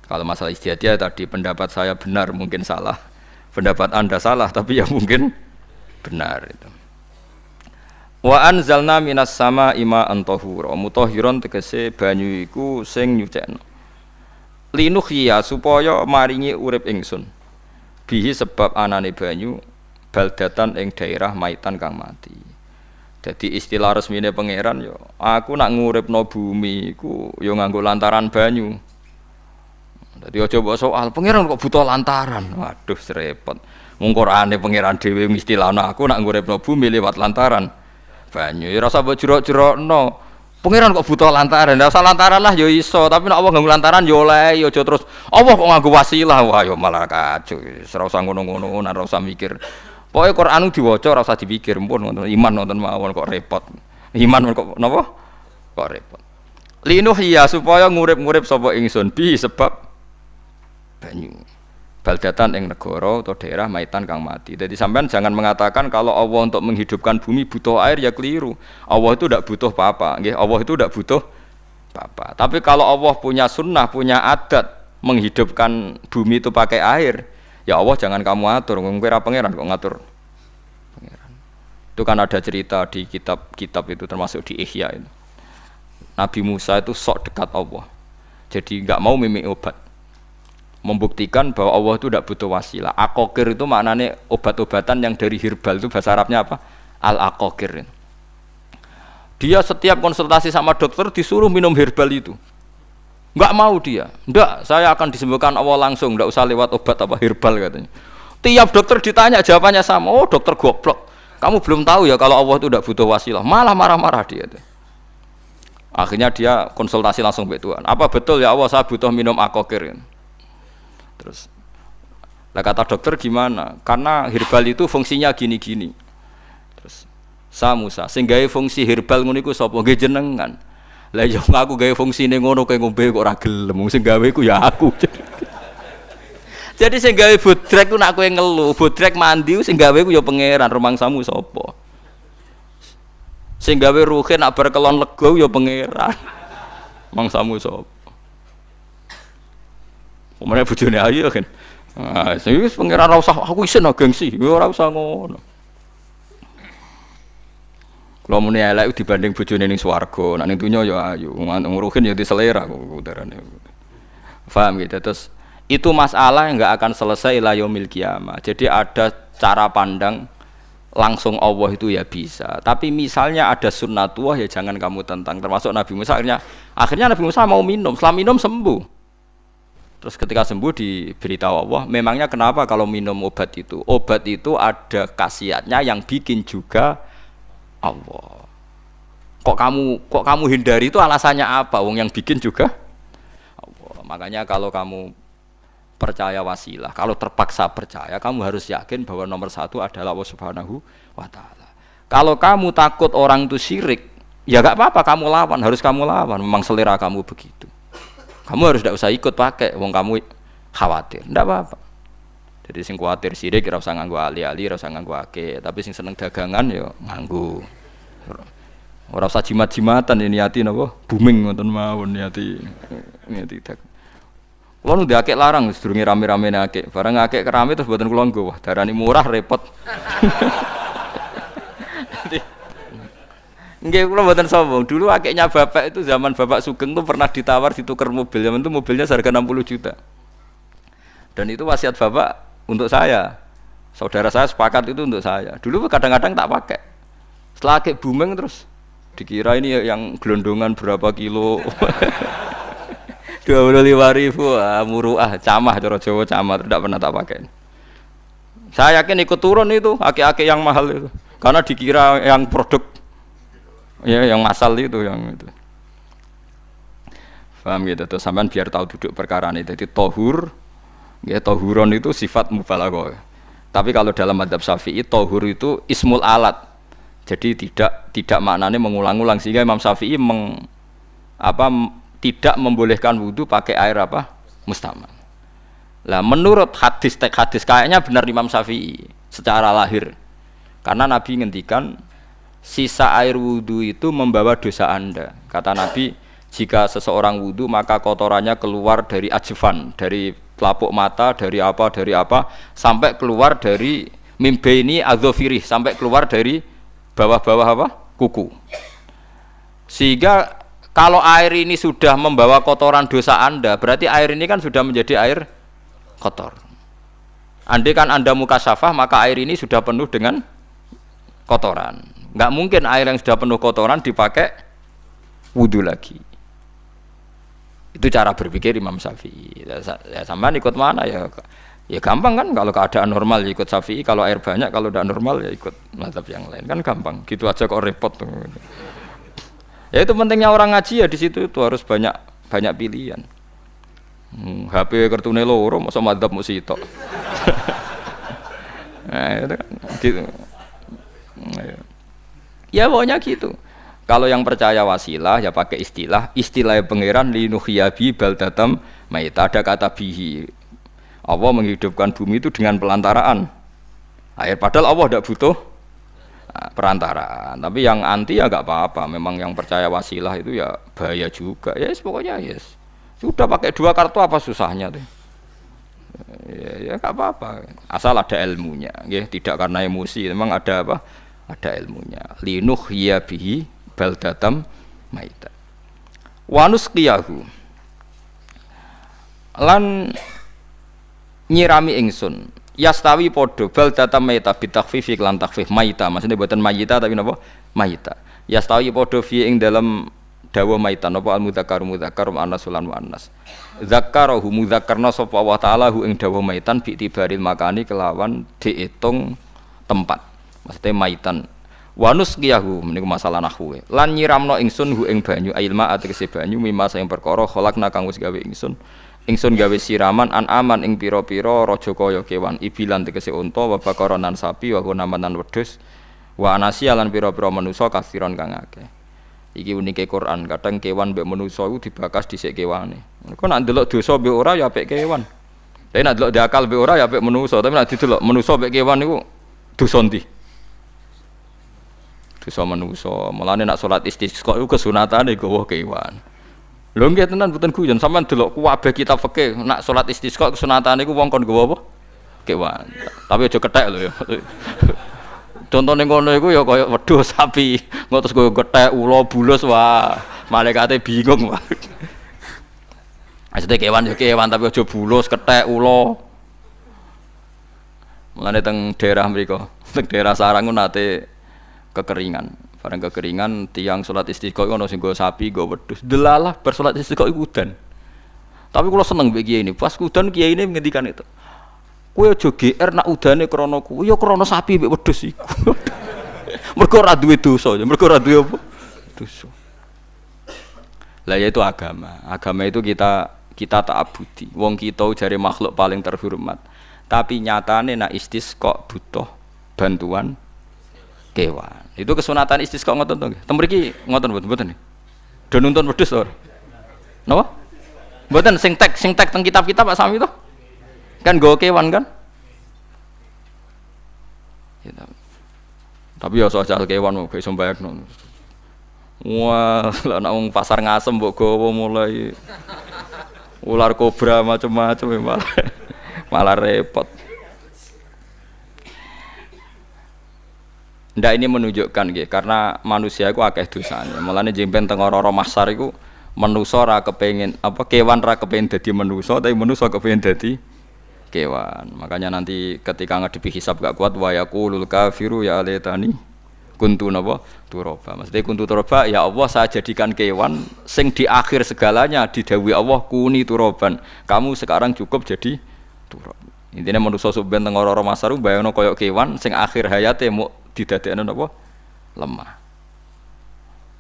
Kalau masalah ijtihadiyah tadi pendapat saya benar, mungkin salah. Pendapat Anda salah, tapi ya mungkin benar itu. Wa anzalna minas sama ima antahura. Mutahhiron tegese banyu iku sing nyucekno. Linukhya supaya maringi urip ingsun. Bihi sebab anane banyu baldatan ing daerah maitan kang mati. Jadi istilah resmine pangeran yo, aku nak nguripno bumi iku yo nganggo lantaran banyu. Dadi aja mbok soal pangeran kok buta lantaran. Waduh repot. Mung Qur'ane pangeran dhewe ngistilahno aku nak nguripno bumi lewat lantaran banyu. Ya rasa mbok jero-jerokno. Pangeran kok buta lantaran. Lah lantaran lah ya iso, tapi nek Allah nganggo lantaran ya oleh, ya aja terus Allah kok nganggo wasilah. Wah ya malah kacau. Ora usah ngono-ngono, ora usah mikir. Pokoke Qur'an diwaca ora usah dipikir, pun iman wonten mawon kok repot. Iman kok napa? Kok repot. Linuhya supaya ngurip-ngurip sapa ingsun bi sebab banyu. Baldatan ing negara atau daerah maitan kang mati. Jadi sampean jangan mengatakan kalau Allah untuk menghidupkan bumi butuh air ya keliru. Allah itu tidak butuh apa-apa, nggih. Allah itu tidak butuh apa-apa. Tapi kalau Allah punya sunnah, punya adat menghidupkan bumi itu pakai air, ya Allah jangan kamu atur. Ngkira pangeran kok ngatur. Pangeran. Itu kan ada cerita di kitab-kitab itu termasuk di Ihya itu. Nabi Musa itu sok dekat Allah. Jadi enggak mau mimik obat. Membuktikan bahwa Allah itu tidak butuh wasilah. Akokir itu maknanya obat-obatan yang dari herbal itu bahasa Arabnya apa? Al-akokir. Dia setiap konsultasi sama dokter disuruh minum herbal itu. Enggak mau dia. Enggak, saya akan disembuhkan Allah langsung, enggak usah lewat obat apa herbal katanya. Tiap dokter ditanya jawabannya sama. Oh, dokter goblok. Kamu belum tahu ya kalau Allah itu tidak butuh wasilah. Malah marah-marah dia. Akhirnya dia konsultasi langsung ke Tuhan. Apa betul ya Allah saya butuh minum akokir? Terus, lah kata dokter gimana? Karena herbal itu fungsinya gini-gini. Terus, Musa, sing gawe fungsi herbal ngono iku sapa? Nggih jenengan. Lah yo aku gawe fungsine ngono kowe ngombe kok ora gelem. Sing gawe ku ya aku. Jadi sing gawe bodrek ku nak kowe ngelu, bodrek mandi sing gawe ku ya pangeran, rumangsamu sapa? Sing gawe ruhin nak bar kelon lega ya pangeran. Mangsamu sapa? Umane bojone ayu kan. Ah, sing wis pangeran ora usah aku isin gengsi, ora usah ngono. Kalau muni elek dibanding bojone ning swarga, nek ning donya ya ayu, nguruhin ya diselera kok udarane. Paham gitu. Terus itu masalah yang enggak akan selesai ila yaumil qiyamah. Jadi ada cara pandang langsung Allah itu ya bisa. Tapi misalnya ada sunnatullah ya jangan kamu tentang. Termasuk Nabi Musa akhirnya Nabi Musa mau minum, setelah minum sembuh. Terus ketika sembuh diberitahu Allah, memangnya kenapa kalau minum obat itu? Obat itu ada khasiatnya yang bikin juga Allah. Kok kamu hindari itu alasannya apa? Wong yang bikin juga Allah. Makanya kalau kamu percaya wasilah, kalau terpaksa percaya, kamu harus yakin bahwa nomor satu adalah Allah Subhanahu wa Ta'ala. Kalau kamu takut orang itu syirik, ya gak apa-apa, kamu lawan, harus kamu lawan. Memang selera kamu begitu. Kamu harus tidak usah ikut pakai, wong kamu khawatir, tidak apa-apa. Jadi sing khawatir syirik, ora usah nganggo ali-ali, ora usah nganggo ake. Tapi sing seneng dagangan, ya nganggo. Ora usah jimat-jimatan, ini hati napa? Booming ngoten mawon niati dagang. Kulo nu diakek larang sedurunge rame-rame akek. Barang akek kerame terus mboten kula nggo. Wah, darani murah repot. Nggih kula mboten sombong. Dulu akeknya bapak itu zaman Bapak Sugeng tuh pernah ditawar ditukar mobil. Zaman itu mobilnya seharga 60 juta. Dan itu wasiat bapak untuk saya. Saudara saya sepakat itu untuk saya. Dulu kadang-kadang tak pakai. Setelah akek booming terus dikira ini yang gelondongan berapa kilo. 25.000 muruah camah cara Jawa camah tidak pernah tak pakai. Saya yakin ikut turun itu ake-ake yang mahal itu. Karena dikira yang produk ya yang masal itu yang itu. Paham gitu tuh sampean biar tahu duduk perkara ini. Jadi tohur ya tohuron itu sifat mubalaghah. Tapi kalau dalam mazhab Syafi'i tohur itu ismul alat. Jadi tidak maknanya mengulang-ulang sehingga Imam Syafi'i tidak membolehkan wudu pakai air apa? Mustamal. Lah menurut hadis kayaknya benar Imam Syafi'i secara lahir. Karena Nabi ngendikan sisa air wudu itu membawa dosa Anda. Kata Nabi, jika seseorang wudu maka kotorannya keluar dari ajfan, dari telapuk mata, dari apa sampai keluar dari mimbaini adzofirih, sampai keluar dari bawah-bawah apa? Kuku. Sehingga kalau air ini sudah membawa kotoran dosa Anda, berarti air ini kan sudah menjadi air kotor. Andai kan Anda mukasyafah, maka air ini sudah penuh dengan kotoran. Enggak mungkin air yang sudah penuh kotoran dipakai wudu lagi. Itu cara berpikir Imam Syafi'i. Ya sampean ikut mana ya? Ya gampang kan kalau keadaan normal ya ikut Syafi'i, kalau air banyak, kalau tidak normal ya ikut mazhab yang lain kan gampang. Gitu aja kok repot tuh. Ya itu pentingnya orang ngaji ya di situ itu harus banyak pilihan. HP kartune loro masa madzhab mung sitok. Nah, itu kan gitu. Ya pokoknya gitu. Kalau yang percaya wasilah ya pakai istilah pangeran linuhyabi baldatam maita, ada kata bihi. Allah menghidupkan bumi itu dengan pelantaraan air, padahal Allah tidak butuh perantaraan. Tapi yang anti ya enggak apa-apa. Memang yang percaya wasilah itu ya bahaya juga. Yes, pokoknya yes. Sudah pakai 2 kartu apa susahnya tuh? Ya enggak apa-apa. Asal ada ilmunya, ya, tidak karena emosi. Memang ada apa? Ada ilmunya. Linuhya bihi baldatam maita. Wa nusqiyahu. Lan nyirami ingsun. Yastawi podo baldatam maita bitakhfifi lan takhfif maita. Maksudnya buatan mayita tapi napa? Maita. Yastawi podo fi ing dalam dawa maitan apa al mudzakkar muannas lan muannas zakkarahu mudzakkarna sapa Allah taala hu ing dawa maitan bi tibaril makani kelawan diitung tempat, maksudnya maitan wa nusqiyahu niku masalah nahwu lan nyiramno ingsun hu ing banyu ilma ategese banyu mimma sing perkara khalaqna kang wis gawe ingsun gawe siraman an aman ing pira-pira raja kaya kewan ibilan tegese unta wa bakaronan sapi wa namanan wedhus wa anasiya lan pira-pira manusa kasiron kang akeh. Iki unike Quran, kadang kewan mbek manusa iku dibakas dhisik kewane. Engko nek ndelok dosa mbek ora ya apik kewan. Tapi nek ndelok diakal mbek ora ya apik manusa, tapi nek didelok manusa mbek kewan niku dosa ndi? Dosa manusa. Mulane nek salat istisqa iku kesunatane gawa kewan. Lho nggih tenan mboten guyon, sampean delok kabeh kitab fikih, nek salat istisqa kesunatane iku wong kon gawa apa? Kewan. Tapi aja kethek lho ya. Contohnya ngono iku ya kaya wedhus sapi, ngotos koyo gethek, ula, bulus wah, malaikate bingung wah. Maksudnya kewan ya kewan tapi aja bulus, kethek, ula. Mulane teng daerah mriku, teng daerah Sarang nate kekeringan. Bareng kekeringan tiang salat istisqa iku ono sing nggo sapi, nggo wedhus. Delalah bar salat istisqa iku udan. Tapi kula seneng mbek kiai ini. Pas udan kiai ini ngendikan itu. Kowe aja GR nak udane krana kuwi ya krana sapi mbek wedhus iku. Mergo ora duwe dosa, mergo ora duwe apa? Dosa. Lah ya itu agama. Agama itu kita ta'abudi. Wong kita jare makhluk paling terhormat. Tapi nyatane nak istisqa butuh bantuan kewan. Itu kesunatan istisqa ngoten to nggih. Tem mriki ngoten mboten nggih. Do nuntun wedhus to. Napa? Mboten sing tek teng kitab-kitab Pak Sami to. Kan go kewan kan? Ya, tapi ya soal kewan mau iso mbayakno. Wah, lah nek wong pasar ngasem mbok gawa mulai ular kobra macam-macam malah repot. Ndak ini menunjukkan nggih, karena manusia iku akeh dosane. Mulane jemben teng ora-ora mahsyar iku manusa ra kepengin apa kewan ra kepengin dadi manusa, tapi manusa kepengin dadi kewan. Makanya nanti ketika ngadepi hisab gak kuat wa yaqulul kafiru ya laitani kuntu napa turaba. Maksudnya kuntu turaba ya Allah saya jadikan kewan sing di akhir segalanya didhawuhi Allah kuni turaban. Kamu sekarang cukup jadi turab. Intine manusa sampeyan teng ora-ora masaru bayangno kaya kewan sing akhir hayate muk didadekno napa lemah.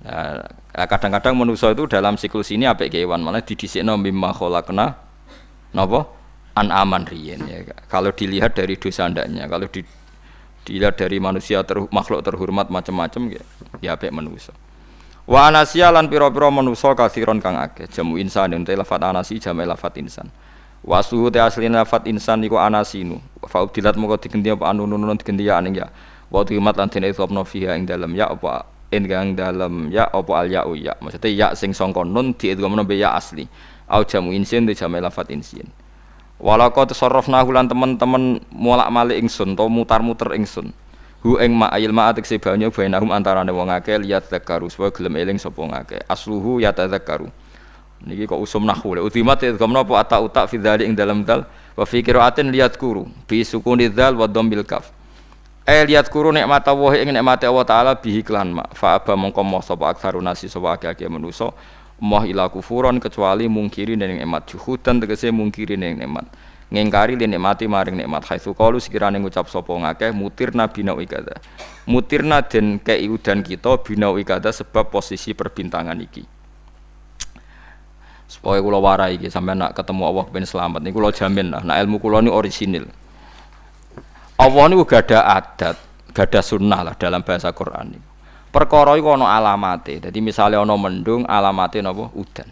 Nah, kadang-kadang manusa itu dalam siklus ini apik kewan malah didhisikno mimma khalaqna napa an-aman riyen ya. Kalau dilihat dari dosa ndaknya, kalau dilihat dari manusia makhluk terhormat macam-macam ya apik manusa. Wa anasiya lan pira-pira manusa kasiron kang akeh. Jamu insan ente lafat anasi jamu lafat insan. Wa suhu te asline lafat insan iku anasinu. Fa udilat moko digenti apa anunun digenti ya aning ya. Wa timat lan dene sopno fiha ing dalem ya apa ing dalem ya apa al ya ya. Maksudnya ya sing sangka nun diidghamno be ya asli. Au jamu insin te jamu lafat insin. Walaqad sarrafnahu lan teman-teman molak-malik ingsun to mutar-muter ingsun hu ing ma'il ma'atik sebanya bainahum antarane wong akeh liat zakaru supaya gelem eling sapa ngakeh asluhu ya tadzakaru niki kok usum nahwu ultimat idghamna apa ata fi dzalik ing dalam dal wa fi qiraatin liat kuru bi sukuni dzal wa dhammil kaf liat kuru nikmat Allah ing nikmate Allah taala bihi klan ma fa aba mongko moh sapa aksarun nasi sapa akeh-akeh manusa moh ila kufuron kecuali mungkiri ning nikmat juhudan tegese mungkiri ning nikmat ngingkari li nikmati maring nikmat haitsu qalu sekirane ngucap sapa ngakeh mutirna bina ikada mutirna den kei udan kita bina ikada sebab posisi perbintangan iki supaya kula warai iki sampeyan nak ketemu Allah ben selamat niku kula jamin lah nak ilmu kula ni orisinil Allah niku gada adat gada sunnah lah dalam bahasa Quran niku perkara iku ana alamate. Dadi misale ana mendung, alamate napa? Udan.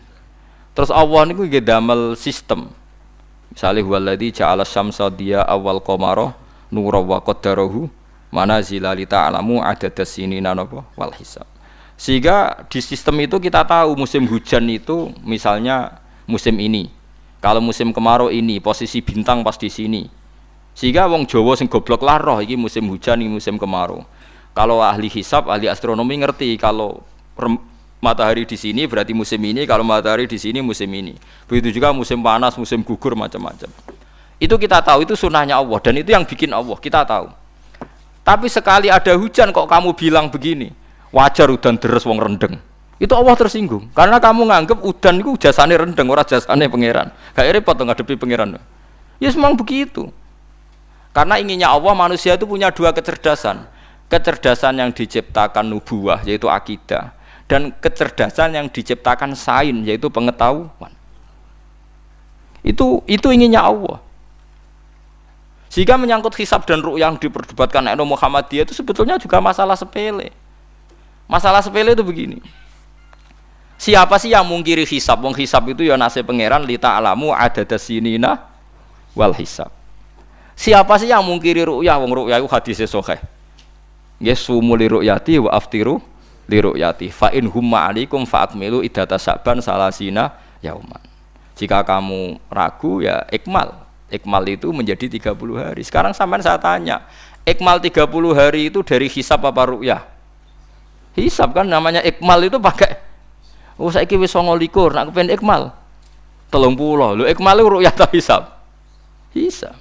Terus Allah niku nggih damel sistem. Misale huwallazi ja'ala syamsa diya awal qamara nura wa qaddarahu manazila li ta'lamu adadas sinina napa wal hisab. Sehingga di sistem itu kita tahu musim hujan itu misalnya musim ini. Kalau musim kemarau ini, posisi bintang pas di sini. Sehingga wong Jawa sing goblok lah roh iki musim hujan, iki musim kemarau. Kalau ahli hisab, ahli astronomi ngerti kalau matahari di sini berarti musim ini, kalau matahari di sini musim ini. Begitu juga musim panas, musim gugur macam-macam. Itu kita tahu, itu sunnahnya Allah dan itu yang bikin Allah, kita tahu. Tapi sekali ada hujan kok kamu bilang begini, wajar udan deres wong rendeng. Itu Allah tersinggung karena kamu nganggep udan itu jasane rendeng, ora jasane pangeran. Gak repot ngadepi pangeran. Ya memang begitu. Karena inginnya Allah manusia itu punya dua kecerdasan. Kecerdasan yang diciptakan nubuwah yaitu akidah dan kecerdasan yang diciptakan sains yaitu pengetahuan. Itu inginnya Allah. Sehingga menyangkut hisab dan ru'yah yang diperdebatkan NU Muhammadiyah itu sebetulnya juga masalah sepele. Masalah sepele itu begini. Siapa sih yang mungkiri hisab? Wong hisab itu ya nasib pangeran li ta'lamu adadas sinina wal hisab. Siapa sih yang mungkiri ru'yah? Wong ru'yah itu hadis sahih. Yasumu li ru'yati wa aftiru li ru'yati fa in humma alaikum fa akmilu iddata sa'ban salasina yauman. Jika kamu ragu ya ikmal. Ikmal itu menjadi 30 hari. Sekarang sampean saya tanya, ikmal 30 hari itu dari hisab apa ru'yah? Hisab kan namanya ikmal itu pakai saiki wis 29 nak kepen ikmal 30. Lho ikmal itu ru'yah ta hisab? Hisab.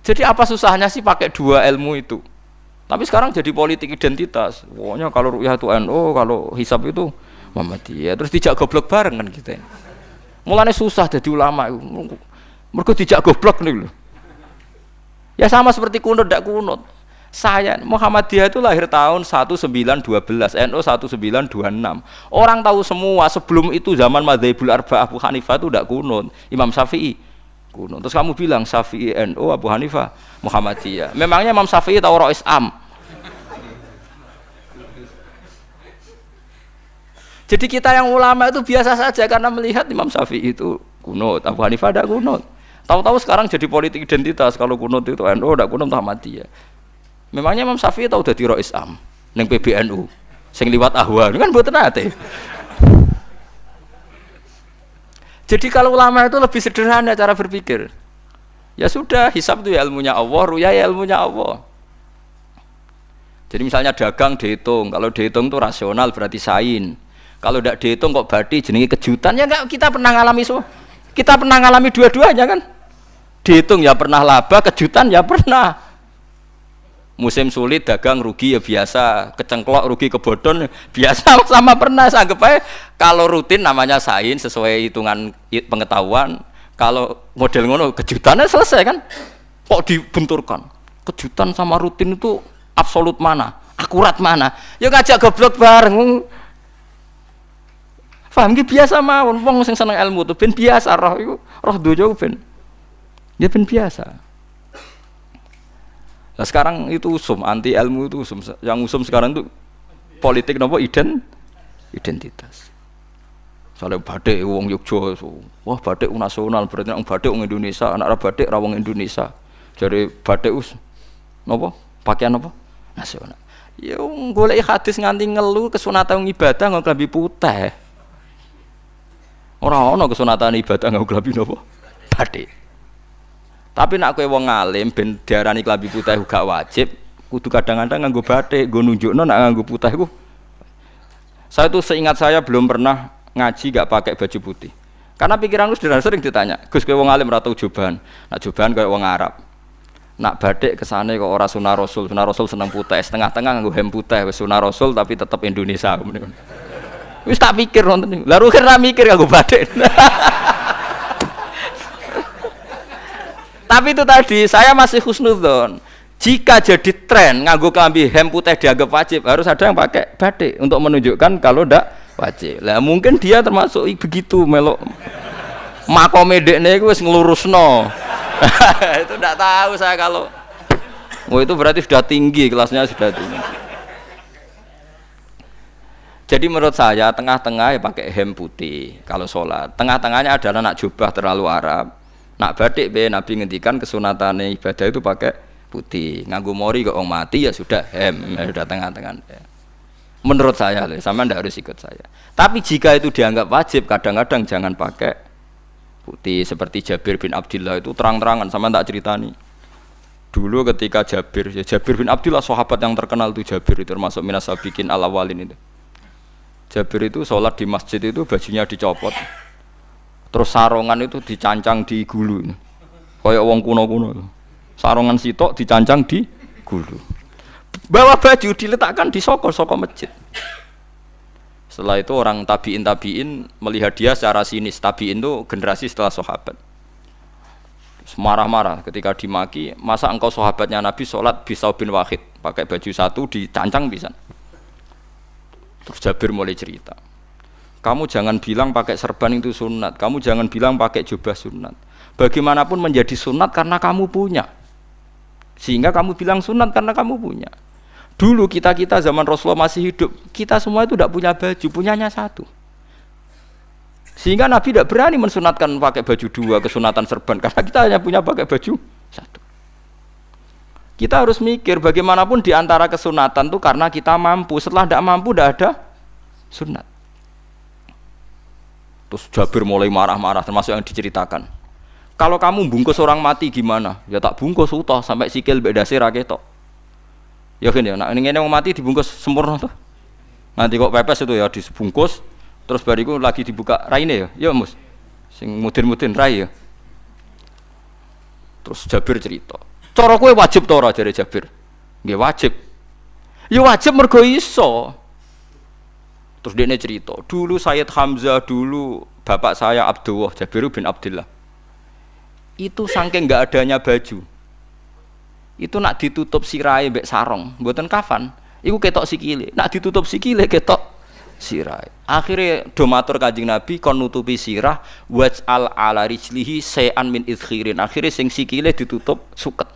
Jadi apa susahnya sih pakai dua ilmu itu? Tapi sekarang jadi politik identitas. Pokoknya kalau ru'yah itu NU, kalau hisab itu Muhammadiyah. Terus dijak goblok bareng kan kita. Mulanya susah jadi ulama itu. Mergo dijak goblok nih loh. Ya sama seperti kunut ndak kunut. Saya Muhammadiyah itu lahir tahun 1912, NU 1926. Orang tahu semua sebelum itu zaman Madzhabul Arba'ah Abu Hanifah itu ndak kunut. Imam Syafi'i kunut. Terus kamu bilang Syafi'i NU, Abu Hanifah Muhammadiyah. Memangnya Imam Syafi'i tahu Rois Am? Jadi kita yang ulama itu biasa saja karena melihat Imam Syafi'i itu kunut, Abu Hanifah tidak kunut. Tahu-tahu sekarang jadi politik identitas kalau kunut itu NU, tidak kunut Muhammadiyah. Memangnya Imam Syafi'i tahu dadi Rois Am ning PBNU sing liwat ahwa kan mboten ate. Jadi kalau ulama itu lebih sederhana cara berpikir. Ya sudah, hisab itu ya ilmunya Allah, ru'yah ya ilmunya Allah. Jadi misalnya dagang dihitung, kalau dihitung itu rasional berarti sain. Kalau tidak dihitung kok berarti jenenge kejutan ya enggak, kita pernah ngalami semua. Kita pernah ngalami dua-duanya kan. Dihitung ya pernah laba, kejutan ya pernah. Musim sulit dagang rugi ya biasa, kecengklok rugi kebodhon biasa sama pernah. Anggap aja kalau rutin namanya sains sesuai hitungan pengetahuan. Kalau model ngono kejutannya selesai kan? Kok dibenturkan? Kejutan sama rutin itu absolut mana? Akurat mana? Ya ngajak goblok bareng. Paham ki biasa mawon wong sing seneng ilmu tuh ben biasa roh iku, roh donya ben. Ya ben biasa. Nah sekarang itu usum, anti ilmu itu usum. Yang usum sekarang itu politik nopo identitas. Soalnya batik wong Yogyo, wah batik nasional berarti orang batik wong Indonesia, anak batik ra wong Indonesia. Jadi batik nopo pakaian nopo nasional. Ya golek hadis nganti ngelu kesunatan ibadah nggo klambi putih. Ora ana kesunatan ibadah nggo klambi nopo batik. Tapi nak kowe wong alim ben diarani klambi putih gak wajib, kudu kadang-kadang nganggo batik, nggo nunjukno nak nganggo putih iku. Saya itu seingat saya belum pernah ngaji gak pakai baju putih. Karena pikiranku sederhana, sering ditanya, "Gus kowe wong alim ora tau joban." Nak joban koyo wong Arab. Nak batik kesane kok ora sunah Rasul. Sunah Rasul seneng putih, setengah-tengah nganggo hem putih, wis sunah Rasul tapi tetep Indonesia. Wis tak pikir nonton. Lah Ruhin ra mikir kanggo batik. Tapi itu tadi saya masih husnudzon. Jika jadi tren nganggo klambi hem putih dianggap wajib, harus ada yang pakai batik untuk menunjukkan kalau ndak wajib. Lah mungkin dia termasuk begitu melok. Makome dekne iku wis nglurusno. Itu ndak tahu saya kalau. Oh itu berarti sudah tinggi, kelasnya sudah tinggi. Jadi menurut saya tengah-tengah ya pakai hem putih kalau sholat. Tengah-tengahnya adalah nak jubah terlalu Arab. Nak batik be Nabi ngendikan kesunatane ibadah itu pakai putih. Nganggo mori kok wong mati ya sudah hem, ya sudah tengah-tengah. Menurut saya, sama ndak harus ikut saya. Tapi jika itu dianggap wajib, kadang-kadang jangan pakai putih. Seperti Jabir bin Abdullah itu terang-terangan, sama ndak ceritani. Dulu ketika Jabir bin Abdullah sahabat yang terkenal itu Jabir itu termasuk minas sabiqin al-awwalin itu. Jabir itu sholat di masjid itu bajunya dicopot. Terus sarongan itu dicancang di gulu. Kayak wong kuno-kuno. Sarongan sitok dicancang di gulu. Bawa baju diletakkan di soko masjid. Setelah itu orang tabiin melihat dia secara sinis. Tabiin itu generasi setelah sahabat. Marah-marah ketika dimaki, masa engkau sahabatnya Nabi sholat bisau bin wahid pakai baju satu dicancang bisa. Terus Jabir mulai cerita. Kamu jangan bilang pakai serban itu sunat. Kamu jangan bilang pakai jubah sunat. Bagaimanapun menjadi sunat karena kamu punya. Sehingga kamu bilang sunat karena kamu punya. Dulu kita zaman Rasulullah masih hidup, kita semua itu tidak punya baju, punyanya satu. Sehingga Nabi tidak berani mensunatkan pakai baju dua, kesunatan serban, karena kita hanya punya pakai baju satu. Kita harus mikir bagaimanapun di antara kesunatan itu karena kita mampu. Setelah tidak mampu tidak ada sunat. Terus Jabir mulai marah-marah, termasuk yang diceritakan. Kalau kamu bungkus orang mati gimana? Ya tak bungkus utuh sampai sikil mbek dase ra ketok. Ya kan ya, nek ngene wong mati dibungkus sempurna tuh. Nanti kok pepes itu ya dibungkus terus bariku lagi dibuka raine ya. Ya Mus. Sing mudin-mudin rai ya. Terus Jabir cerita. Cara kowe wajib ta ora jare Jabir? Nggih wajib. Ya wajib mergo iso. Terus dia cerita, dulu Sayyid Hamzah, dulu bapak saya Abdullah, Jabir bin Abdullah. Itu saking enggak adanya baju. Itu nak ditutup sirahe mbek sarong, mboten kafan. Iku ketok sikile. Nak ditutup sikile ketok sirahe. Akhire do matur Kanjeng Nabi kon nutupi sirah waj'al ala rijlihi sayan min idkhirin. Akhire sing sikile ditutup suket.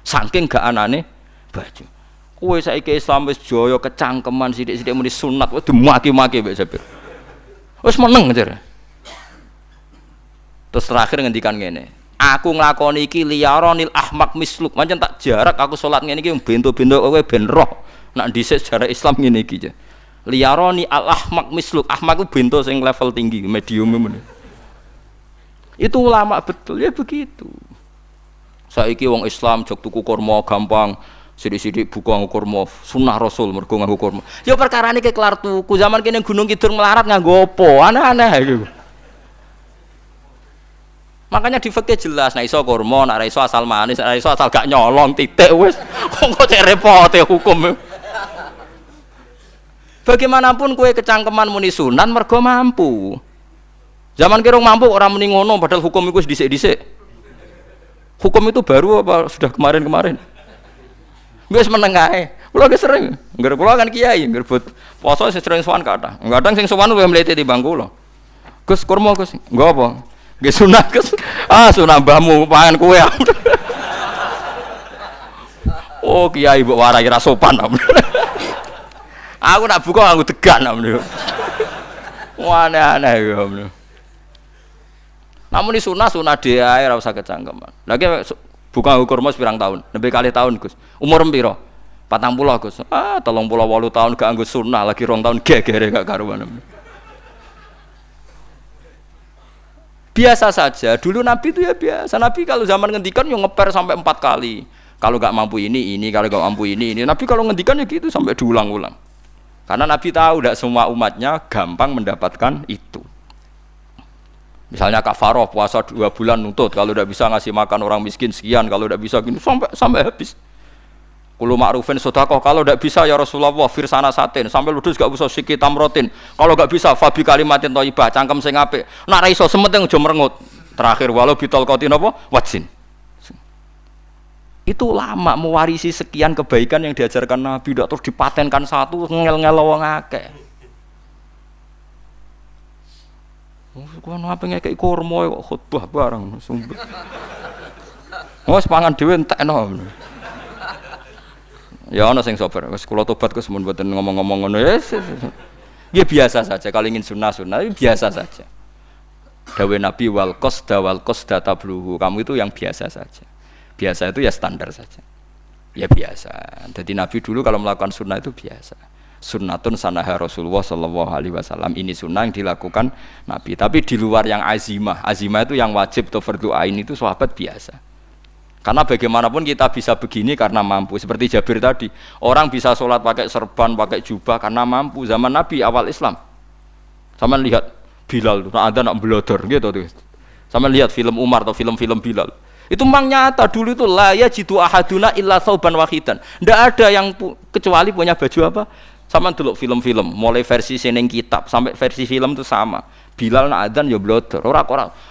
Saking gak anane baju. Kowe saiki Islam wis jaya kecangkeman sithik-sithik muni sunat wis dimaki-maki mbek Jabir. Wis meneng jare. Terus terakhir ngendikan ngene, aku nglakoni iki liyaronil ahmak misluk, pancen tak jarak aku salat ngene iki bento-bento kowe ben roh. Nak dhisik sejarah Islam ngene iki je. Liyaroni al ahmak misluk, ahmak ku bento sing level tinggi, medium ngene. Itu ulama betul ya begitu. Saiki wong Islam jog tuku kurma gampang, sithik-sithik buku nganggo kurma, sunah Rasul mergo nganggo kurma. Ya perkarane ke kelar tuku, zaman kene Gunung Kidul melarat nganggo apa? Aneh-aneh iku. Makanya di fikih jelas, nek iso kurma, nek ora iso asal manis, nek ora iso asal gak nyolong titik wis. Kok cek repote hukum. Bagaimanapun kowe kecangkeman muni sunan mergo mampu. Zaman kira mampu orang muni ngono padahal hukum iku wis dhisik-dhisik. Hukum itu baru apa sudah kemarin-kemarin? Wis meneng ae. Kula ge sering, ngger kula kan kiai, ngger but poso sering sowan kathah. Kadang sing sowan luwih mlete timbang kula. Gus kurma Gus, nggo apa? Nggih sunah Gus. Ah sunah mbahmu pangan kowe. Oh kiai mbok warai ra sopan. Aku nak buka nganggo degan amne. Aneh-aneh ya amne. Namun di sunah dia ora usah kecangkeman. Lagi buka nganggo kurma pirang tahun? Nembe kalih tahun Gus. Umur piro? 40 Gus. Ah 38 tahun gak nganggo sunah lagi 2 tahun gegere gak karuan. Biasa saja. Dulu Nabi itu ya biasa. Nabi kalau zaman ngendikan yang ngeper sampai 4 kali. Kalau gak mampu ini, kalau gak mampu ini. Nabi kalau ngendikan ya gitu sampai diulang-ulang. Karena Nabi tahu tidak semua umatnya gampang mendapatkan itu. Misalnya kafaroh puasa 2 bulan nuntut, kalau tidak bisa ngasih makan orang miskin sekian, kalau tidak bisa gini sampai habis. Kulo ma'rufin sedekah, kalau tidak bisa ya Rasulullah firsana satin, sampai ludus gak usah sikit tamrotin. Kalau gak bisa fabi kalimatin thayyibah, cangkem sing apik. Nek ra iso sementing aja merengut. Terakhir walau bitol qati napa? Wajin. Itu lama mewarisi sekian kebaikan yang diajarkan Nabi, tidak terus dipatenkan satu ngel-ngel wong akeh. Kuwi apa ngekeki kurma kok khutbah bareng sumber. Wes pangan dhewe entekno. Ya ana sing sabar. Wes kula tobat Gus mun mboten ngomong-ngomong ngono. Ya biasa saja kalau ingin sunnah-sunnah biasa saja. Dawe Nabi wal qasda tabluhu. Kamu itu yang biasa saja. Biasa itu ya standar saja. Ya biasa. Jadi Nabi dulu kalau melakukan sunnah itu biasa. Sunnatun sanaha Rasulullah sallallahu alaihi wasallam. Ini sunnah yang dilakukan Nabi. Tapi di luar yang azimah. Azimah itu yang wajib atau fardhu ain itu sahabat biasa. Karena bagaimanapun kita bisa begini karena mampu. Seperti Jabir tadi, orang bisa sholat pakai serban, pakai jubah karena mampu. Zaman Nabi awal Islam. Sama lihat Bilal, ada nak belodor gitu tuh. Sama lihat film Umar atau film-film Bilal. Itu memang nyata dulu itu la yajidu ahaduna illa thawban wahidan. Tidak ada yang kecuali punya baju apa? Sama dulu film-film, mulai versi seneng kitab sampai versi film itu sama. Bilal nak adzan ya blodor, ora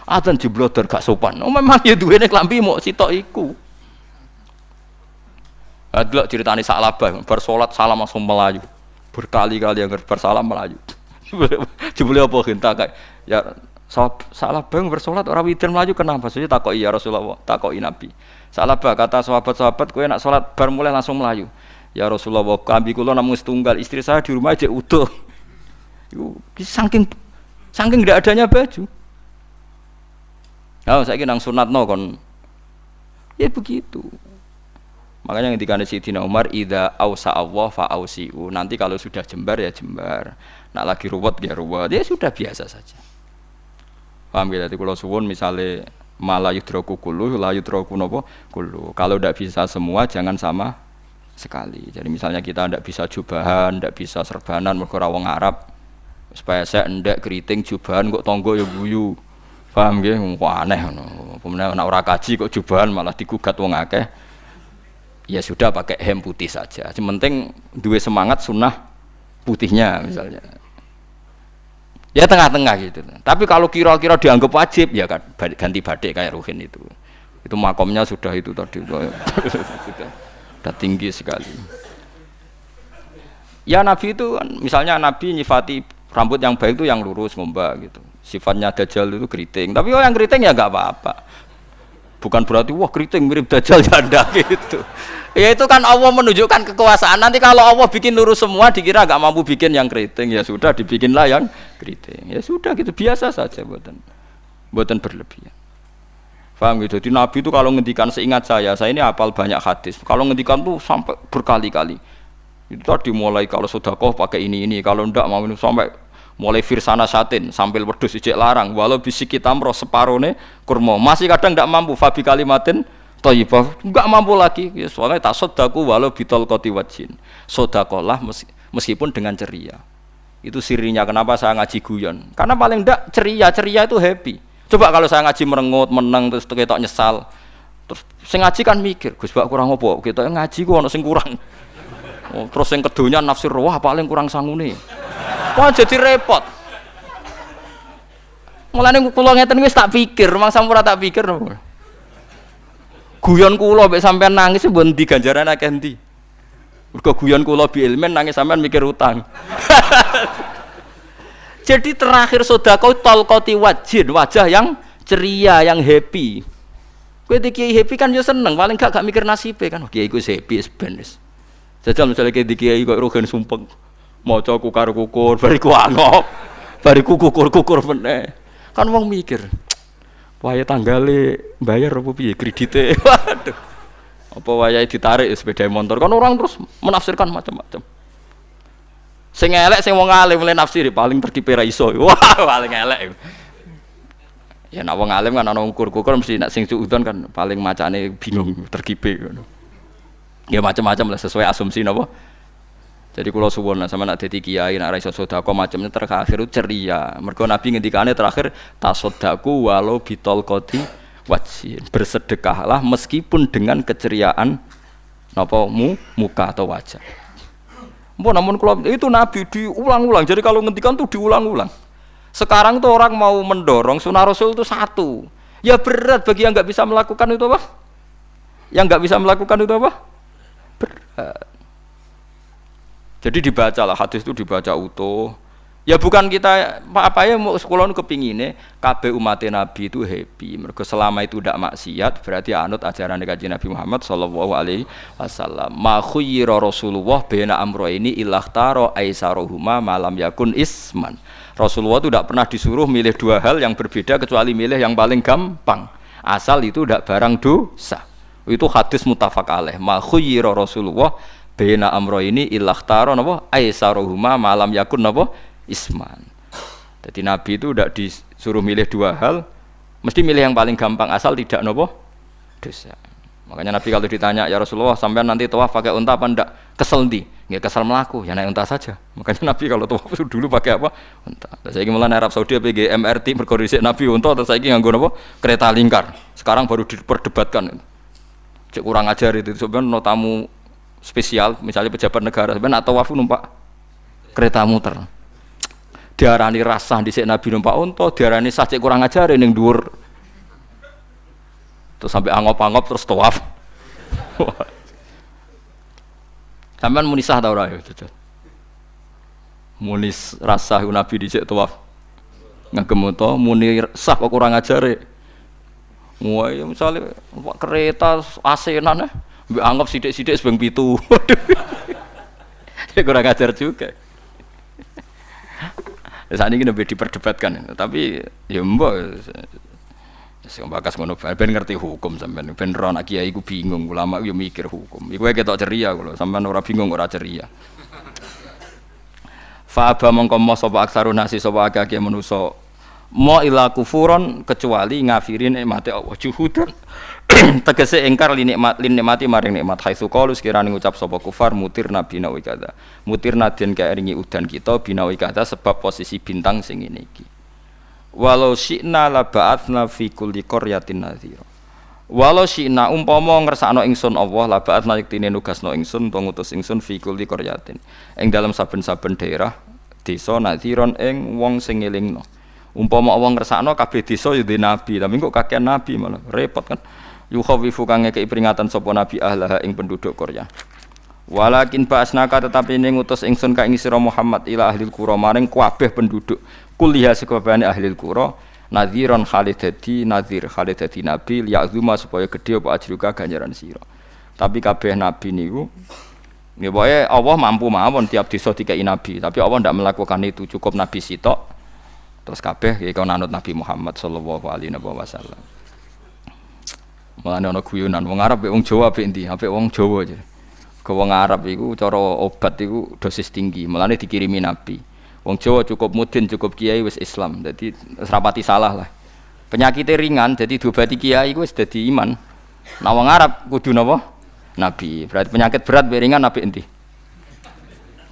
adzan jeblodor gak sopan. Oh memang ya duwene klambi mok sitok iku. Adlok ceritane Sa'labah bar salat salam langsung melayu. Berkali-kali yang bersalam melayu. Jebule apa genta kayak ya Sa'labah bersolat ora widir melayu kenapa? Maksudnya takoki ya Rasulullah, takoki Nabi. Sa'labah kata sahabat-sahabat kowe nak salat bar mulai langsung melayu. Ya Rasulullah, kambing kula namung setunggal, istri saya di rumah aja utuh. Iku saking tidak adanya baju. Oh, saiki nang sunatno kon. Ya begitu. Makanya ketika Sayyidina Umar idza ausa Allah fa ausiu. Nanti kalau sudah jembar ya jembar. Nak lagi ruwet ya ruwet. Ya sudah biasa saja. Paham ya? Dadi kula suwun misale mala yudraku kullu la yudraku napa kullu. Kalau tidak bisa semua jangan sama sekali. Jadi misalnya kita tidak bisa jubahan, tidak bisa serbanan mergo wong Arab. Supaya saya ndak keriting jubahan kok tonggo ya guyu. Paham nggih? Aneh ngono. Pemenang nek ora kaji kok jubahan malah digugat wong akeh. Ya sudah pakai hem putih saja. Yang penting duwe semangat sunnah putihnya misalnya. Ya tengah-tengah gitu. Tapi kalau kira-kira dianggap wajib ya ganti badik kayak Ruhin itu. Itu makomnya sudah itu tadi. Sudah tinggi sekali. Ya Nabi itu kan, misalnya Nabi nyifati rambut yang baik itu yang lurus ngombak gitu. Sifatnya Dajjal itu keriting. Tapi yang keriting ya nggak apa-apa. Bukan berarti wah keriting mirip Dajjal janda gitu. Ya itu kan Allah menunjukkan kekuasaan. Nanti kalau Allah bikin lurus semua dikira nggak mampu bikin yang keriting ya sudah dibikinlah yang keriting. Ya sudah gitu biasa saja buatan berlebihan. Paham gitu. Jadi Nabi itu kalau ngendikan seingat saya ini hafal banyak hadis. Kalau ngendikan tuh sampai berkali-kali. Itu tadi mulai kalau sedekah pakai ini, kalau ndak mau sampai mulai firsana satin sambil wedhus ijek larang walau bisiki tamro separone kurma. Masih kadang ndak mampu fabi kalimatin thayyibah. Enggak mampu lagi. Ya, soalnya tasaddaku walau bitol qati wajin. Sedekahlah meskipun dengan ceria. Itu sirinya kenapa saya ngaji guyon. Karena paling ndak ceria itu happy. Coba kalau saya ngaji merengut, menang terus ketok nyesal. Terus sing ngaji kan mikir, Gus Bak kurang apa? Kita ngaji ku ono sing kurang. Oh, terus sing kedonya nafsir wah paling kurang sangune. Wah jadi repot. Mulane kula ngeten wis tak pikir, mangsa ora tak pikir. Guyon kula mek sampean nangis mbon ndi ganjaran akeh ndi. Mergo guyon kula bi ilmen nangis sampean mikir utang. Jadi terakhir sedekah talqati wajin, wajah yang ceria, yang happy. Kowe iki happy kan yo seneng, paling gak mikir nasibe kan. Kiai iku happy ben wis. Jajal misale kiai kok rogen sumpeng. Maca kukar-kukur, bariku angop. Bariku kukur-kukur meneh. Kan wong mikir. Wayahe tanggale bayar apa piye kredite. Waduh. Apa wayahe ditarik sepeda motor. Kan orang terus menafsirkan macam-macam. Sing elek sing wong alim mulai nafsiri paling tertipe ra iso. Wah, paling elek. Ya nek wong alim kan ana ukur-ukur mesti nek sing suudzon kan paling macane bingung, terkipe ngono. Ya macam-macam lah sesuai asumsi napa. Jadi kula suwun sama nek dadi kiai nek ra iso sedekah macamnya terakhir ceria. Mergo Nabi ngendikane terakhir tasaddaku walau bitol qati wajin. Bersedekahlah meskipun dengan keceriaan napa muka atau wajah. Namun kalau itu Nabi diulang-ulang. Jadi kalau ngendikan tuh diulang-ulang. Sekarang tuh orang mau mendorong sunnah Rasul itu satu. Ya berat bagi yang nggak bisa melakukan itu apa? Yang nggak bisa melakukan itu apa? Berat. Jadi dibacalah hadis itu dibaca utuh. Ya bukan kita apa ya mau sekolah kepingine kabeh umat Nabi itu happy. Mergo selama itu tidak maksiat berarti anut ajaran Kanjeng Nabi Muhammad sallallahu alaihi wasallam. Ma khayyira Rasulullah baina amrayni ilakhtara aisaruhuma malam yakun isman. Rasulullah itu tidak pernah disuruh milih dua hal yang berbeda kecuali milih yang paling gampang. Asal itu tidak barang dosa. Itu hadis muttafaq alaih. Ma khayyira Rasulullah baina amrayni ilakhtara napa aisaruhuma malam yakun napa isman. Jadi Nabi itu tidak disuruh milih dua hal, mesti milih yang paling gampang asal tidak nopo dosa. Makanya Nabi kalau ditanya, ya Rasulullah sampean nanti tawaf pakai unta apa ndak? Kesel ndi? Nggih kesel melaku, ya naik unta saja. Makanya Nabi kalau tawaf dulu pakai apa? Unta. Saiki mulane Arab Saudi PG MRT mergo dhisik Nabi unta terus saiki nganggo napa? Kereta lingkar. Sekarang baru diperdebatkan. Cek kurang ajar itu sebenarnya tamu spesial, misalnya pejabat negara sebenarnya atau tawaf numpak kereta muter. Diarani rasah dhisik Nabi numpak unta, diarani sah cek kurang ajar ning dhuwur. Terus sampai angop-angop terus tawaf. Sampeyan muni sah ta ora ya? Muni rasah Nabi dhisik tawaf. Ngagem unta muni sah kok kurang ajar e. Wah, ya misale numpak kereta asenan mbek angop sithik-sithik sebeng 7. Ya kurang ajar juga. Saat ini lebih diperdebatkan, tapi ya mbak, bakas ngono, ben ngerti hukum sampean, ben ron kiai ku bingung, ulama yo mikir hukum, iku ketok ceria kalau sampean ora bingung ora ceria. Fa aba mongko mo sapa aksarun nasi sapa akeh manusa, mo ila kufuron kecuali ngafirin nikmate Allah juhudan. Tegese engkar lin nikmati maring nikmat haitsu qalu sekirane ngucap sapa kufar mutir nabi nawi kada mutir naden kaeringi udan kita binawi kada sebab posisi bintang sing ngene iki walau syi'na la ba'atsna fi kulli qaryatin nadhira walau syi'na umpama ngersakno ingsun Allah la ba'atsna yektine nugasno ingsun utawa ngutus ingsun fi kulli qaryatin ing dalam saben-saben daerah desa nadhiron ing wong sing ngelingno umpama wong ngersakno kabeh desa ya nabi tapi kok kakean nabi malah repot kan yukhawifu kang ngekeki peringatan sapa nabi ahlaha ing penduduk Korea. Walakin ba'asnaka tetapi ning ngutus ingsun ka ing sira Muhammad ila ahlil qura maring kabeh penduduk kuliah sekabehane ahlil qura nadhiron khalidati nadhir khalidati nabi ya'zuma supaya gedhe apa ajruka ganjaran sira. Tapi kabeh nabi niku nggih pokoke Allah mampu mawon tiap desa dikai nabi, tapi Allah ndak melakukan itu, cukup nabi sitok. Terus kabeh iki kon anut Nabi Muhammad sallallahu alaihi wasallam. Mulane ana guyonan wong Arab wong Jawa apik endi? Apik wong Jawa aja. Ke wong Arab iku cara obat iku dosis tinggi, mulane dikirimi nabi. Wong Jawa cukup mudin, cukup kiai wis Islam. Dadi rapati salah lah. Penyakitnya ringan jadi diobati kiai iku wis dadi iman. Nah wong Arab kudu napa? Nabi. Berarti penyakit berat be ringan apik endi?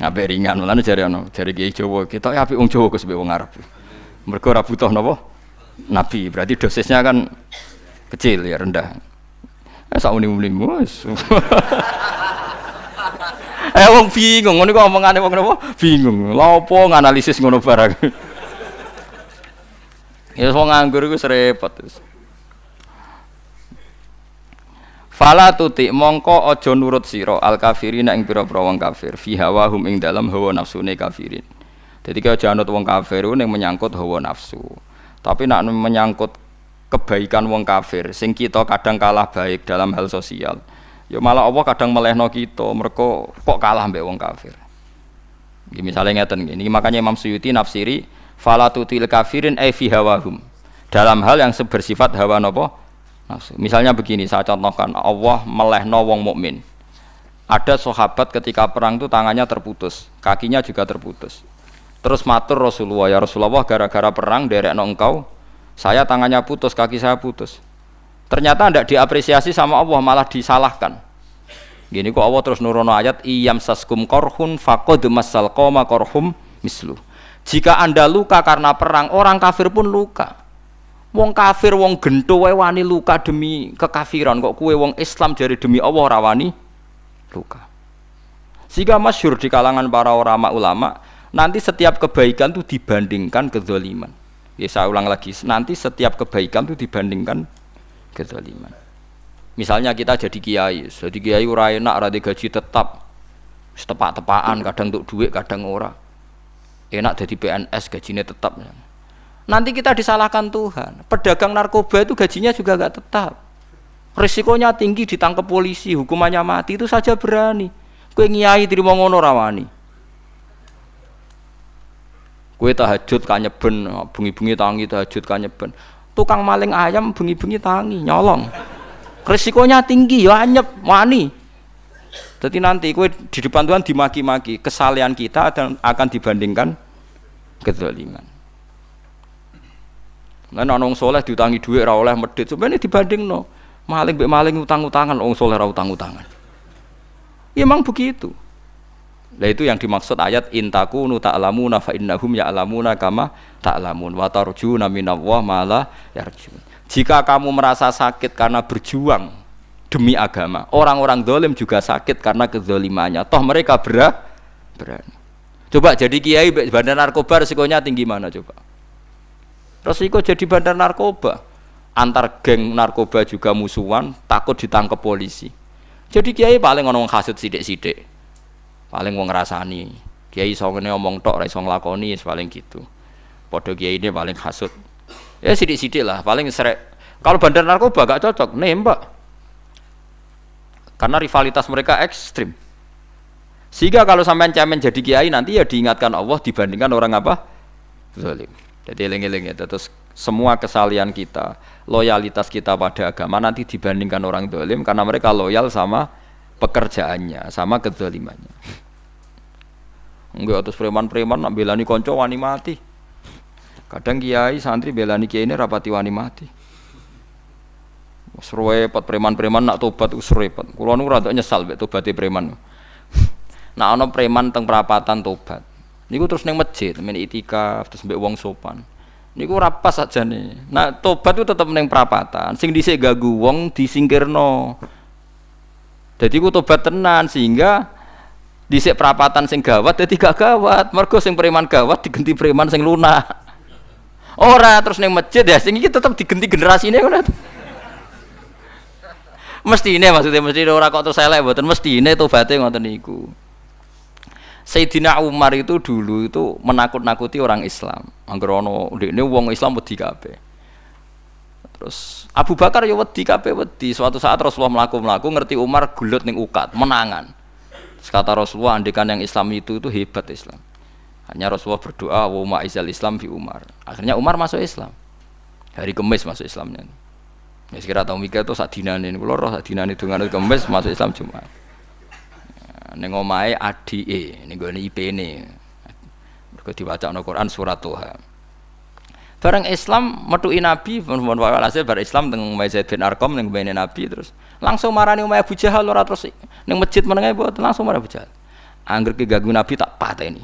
Apik ringan. Mulane jare ana, jare kiai Jawa, kita apik wong Jawa Gus be wong Arab. Mergo ora butuh napa? Nabi. Berarti dosisnya kan kecil ya rendah. Sak muni-munimu wis. Wong bingung ngono kok omongane wong napa? Bingung. Lha opo nganalisis ngono barang. Ya wong nganggur iku repot. Fala tuti mongko aja nurut sira al kafirin ing pira-pira wong kafir fi hawahum ing dalam hawa nafsune kafirin. Dadi kaya aja anut wong kafir ning menyangkut hawa nafsu. Tapi nek menyangkut kebaikan wong kafir sing kita kadang kalah baik dalam hal sosial ya malah Allah kadang melehno kita mergo kok kalah mbek wong kafir iki misale ngeten iki makanya Imam Suyuti nafsiri falatutil kafirin ay fi hawahum dalam hal yang bersifat hawa napa nafsu misalnya begini saya contohkan Allah melehno wong mukmin ada sahabat ketika perang itu tangannya terputus kakinya juga terputus terus matur Rasulullah ya Rasulullah gara-gara perang derekno engkau saya tangannya putus, kaki saya putus. Ternyata tidak diapresiasi sama Allah, malah disalahkan. Gini kok Allah terus nurono ayat iyam saskum korhun faqad masal qoma korhum mislu. Jika Anda luka karena perang, orang kafir pun luka. Wong kafir, wong gento wae wani luka demi kekafiran. Kok kue wong Islam jari demi Allah ora wani luka. Sehingga masyhur di kalangan para ulama, nanti setiap kebaikan itu dibandingkan kezaliman. Ya saya ulang lagi, nanti setiap kebaikan itu dibandingkan kezaliman. Misalnya kita jadi kiai ora enak, ora gaji tetap, tepak-tepakan, kadang untuk duit, kadang ora. Enak jadi PNS, gajinya tetap. Nanti kita disalahkan Tuhan. Pedagang narkoba itu gajinya juga enggak tetap. Risikonya tinggi, ditangkap polisi, hukumannya mati, itu saja berani. Kowe ngiyai trimo ngono ra wani. Kowe tahajud kanyeben, bengi-bengi tangi tahajud kanyeben. Tukang maling ayam bengi-bengi tangi nyolong. Risikonya tinggi ya anyep wani. Jadi nanti kowe di depan Tuhan dimaki-maki, kesalehan kita akan dibandingkan kezaliman. Lan ana wong saleh diutangi dhuwit ra oleh medhit, sebenarnya dibandingno. Maling mbek maling utang-utangan, wong saleh ra utang-utangan. Ya memang begitu. Nah itu yang dimaksud ayat intakunu ta'lamuna fa innahum ya'lamuna kama ta'lamun wa tarjuna minallah ma la yarjun. Jika kamu merasa sakit karena berjuang demi agama, orang-orang zalim juga sakit karena kezalimannya. Toh mereka berani. Coba jadi kiai bandar narkoba resikonya tinggi mana coba? Resiko jadi bandar narkoba, antar geng narkoba juga musuhan, takut ditangkap polisi. Jadi kiai paling ono wong hasud sithik-sithik. Paling wong ngrasani. Kiai iso ngene omong tok ora iso nglakoni paling gitu. Padha kiai ini paling hasud. Ya sithik-sithik lah, paling serek. Kalau bandar narkoba gak cocok, nembak. Karena rivalitas mereka ekstrim. Sehingga kalau sampean cemen jadi kiai nanti ya diingatkan Allah dibandingkan orang apa? Zalim. Jadi eling-eling ya, terus semua kesalahan kita, loyalitas kita pada agama nanti dibandingkan orang zalim karena mereka loyal sama pekerjaannya, sama kezalimannya. Enggak terus preman-preman nak belani kanca wani mati. Kadang kiai santri belani kiai ini rapati wani mati. Wis repot preman-preman nak tobat wis repot. Kula nu rada nyesal mek tobaté preman. Nak ana preman teng perapatan tobat. Niku terus ning masjid, men itikaf terus mbek wong sopan. Niku ora pas sajane. Nah, tobat itu tetep ning perapatan. Sing dhisik ganggu wong disingkirno. Dadi ku tobat tenan sehingga dhisik perapatan sing gawat dadi gak gawat. Mergo sing preman gawat diganti preman sing lunak. Ora terus ning masjid ya sing iki tetep diganti generasine ngono. Mestine maksudnya mesti ora kok terus elek mboten mestine tobaté ngoten niku. Sayyidina Umar itu dulu itu menakut-nakuti orang Islam. Angger ana ndekne wong Islam wedi kabeh. Terus Abu Bakar ya wedi kabeh wedi. Suatu saat Rasulullah mlaku-mlaku ngerti Umar gulut ning ukat, menangan. Terus kata Rasulullah andekan yang Islam itu hebat Islam. Hanya Rasulullah berdoa wa ma'izal Islam fi Umar. Akhirnya Umar masuk Islam. Hari Kamis masuk Islamnya. Ya sekira tau mikir to sak dinane kula roh sak dinane dongane Kamis masuk Islam Jumat. Ning omahe adike ning gone IP-ne. Mergo diwacana Quran surat Toha. Bareng Islam metuki Nabi mun walhasil bar Islam teng Zaid bin Arqam ning mbene Nabi terus langsung marani omahe Abu Jahal ora terus ning masjid menenge mboten langsung marani Abu Jahal. Angger ki ganggu Nabi tak pateni.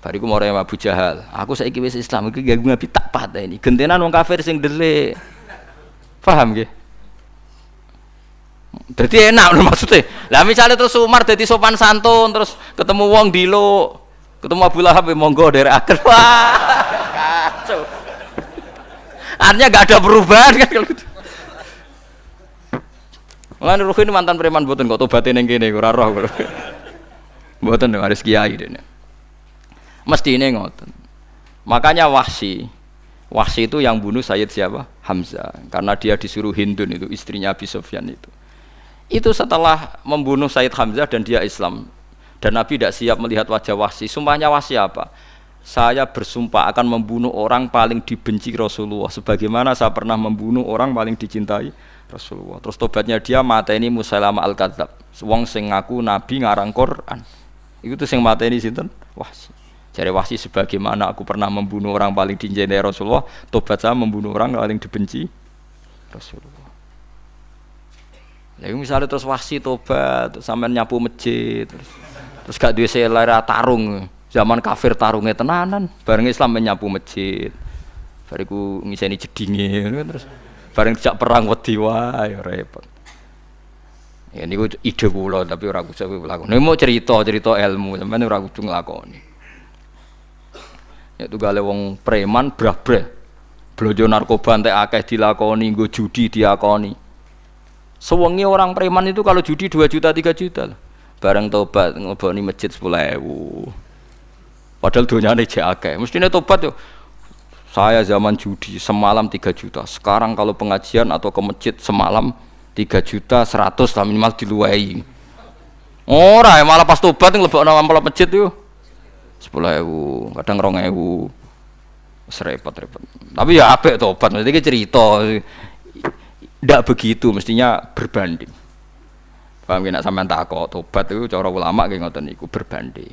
Bariku marani Abu Jahal. Aku saiki wis Islam iki ganggu Nabi tak pateni. Gentenan wong kafir sing delik. Paham nggih? Jadi enak maksudnya. Lah misalnya terus Umar jadi sopan santun terus ketemu wong dilo, ketemu Abu Lahab monggo dari akhir. Wah, kacau. Artinya gak ada perubahan kan kalau gitu. Lan Ruhin mantan preman mboten kok tobaté ning kene ora roh kok. Mboten harus kiai dene. Mestine ngoten. Makanya Wahsy itu yang bunuh Sayyid siapa? Hamzah. Karena dia disuruh Hindun itu istrinya Abi Sufyan itu. Itu setelah membunuh Sayyid Hamzah dan dia Islam dan Nabi tidak siap melihat wajah Wahsy. Sumpahnya Wahsy apa? Saya bersumpah akan membunuh orang paling dibenci Rasulullah sebagaimana saya pernah membunuh orang paling dicintai Rasulullah. Terus tobatnya dia mateni Musailamah al-Kadzab, wong sing ngaku Nabi ngarang Quran. Itu tuh sing mateni sinten? Wahsy. Jare Wahsy sebagaimana aku pernah membunuh orang paling dicintai Rasulullah, tobat saya membunuh orang paling dibenci Rasulullah. Lha misalnya terus Wahsy tobat, sampean nyapu masjid, terus gak duwe selera tarung. Zaman kafir tarungnya tenanan, bareng Islam menyapu masjid. Bariku ngiseni jedinge terus bareng dijak perang wedi wae repot. Ya niku ide kula tapi ora kudu lakon. Nek mau cerita ilmu sampeyan ora kudu nglakoni. Ya tunggale wong preman brah-breh. Blonjo narkoba entek akeh dilakoni, nggo judi diakoni. Sewengi orang preman itu kalau judi 2 juta 3 juta loh. Bareng tobat ngleboni masjid 10.000. Padahal donyane jek akeh. Mestine tobat yo. Saya zaman judi semalam 3 juta. Sekarang kalau pengajian atau ke masjid semalam 3 juta 100 lah minimal diluwei. Ora ya malah pas tobat nglebokno amplop masjid yo 10.000, kadang 2.000. Wis repot-repot. Tapi ya apik tobat, mesti iki cerita. Ndak begitu, mestinya berbanding. Paham nek sampean takok tobat itu cara ulama nggih ngoten niku berbanding.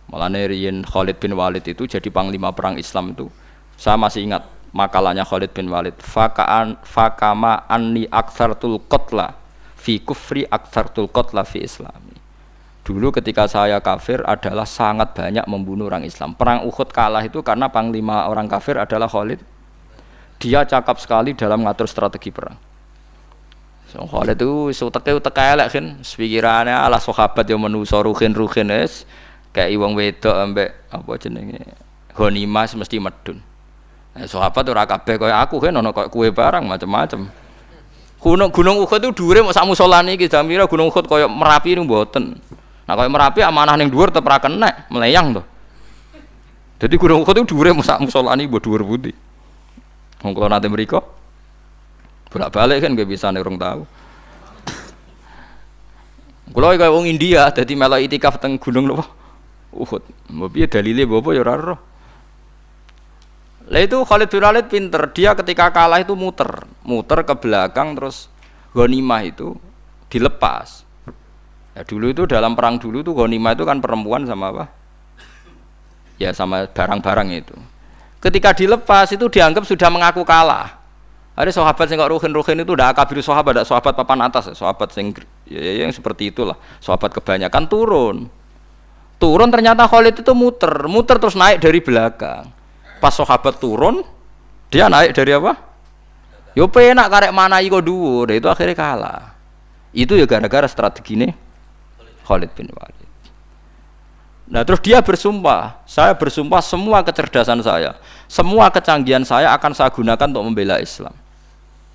Malane riyen Khalid bin Walid itu jadi panglima perang Islam itu. Saya masih ingat makalahnya Khalid bin Walid. Fakama anni aktsartul qatla fi kufri aktsartul qatla fi islami. Dulu ketika saya kafir adalah sangat banyak membunuh orang Islam. Perang Uhud kalah itu karena panglima orang kafir adalah Khalid. Dia cakap sekali dalam ngatur strategi perang. So, Khalid itu utek elek kan, pikirannya ala sahabat yang menuso ruhin es kayak wong wedok ambek apa jenenge ghanimah mesti medun. Sahabat ora kabeh kaya aku kan ono kaya kue barang macam-macam. Gunung Uhud itu dhuwure mok sak musolane iki jamira Gunung Uhud kaya Merapi niku mboten. Nah kaya Merapi amanah ning dhuwur tetep ra kenek, meleyang to. Dadi Gunung Uhud itu dhuwure mok sak musolane mbok dhuwur pundi. Wong kula nate mriko bolak-balik kan gak bisa urung tahu. Kula kaya wong India dadi melok itikaf teng gunung napa Uhud. Mbok piye dalile apa ya ora ero. Lah itu Khalid bin Walid pinter, dia ketika kalah itu muter ke belakang terus ghanimah itu dilepas. Ya dulu itu dalam perang dulu itu ghanimah itu kan perempuan sama apa? Ya sama barang-barang itu. Ketika dilepas itu dianggap sudah mengaku kalah. Ada sahabat yang kok ruhin itu udah akabir sahabat, ada sahabat papan atas, sahabat yang seperti itulah. Sahabat kebanyakan turun ternyata Khalid itu muter terus naik dari belakang. Pas sahabat turun, dia naik dari apa? Yo penak karek manai kok dhuwur, itu akhirnya kalah. Itu ya gara-gara strategi ini Khalid bin Walid. Nah terus dia bersumpah, saya bersumpah semua kecerdasan saya, semua kecanggihan saya akan saya gunakan untuk membela Islam.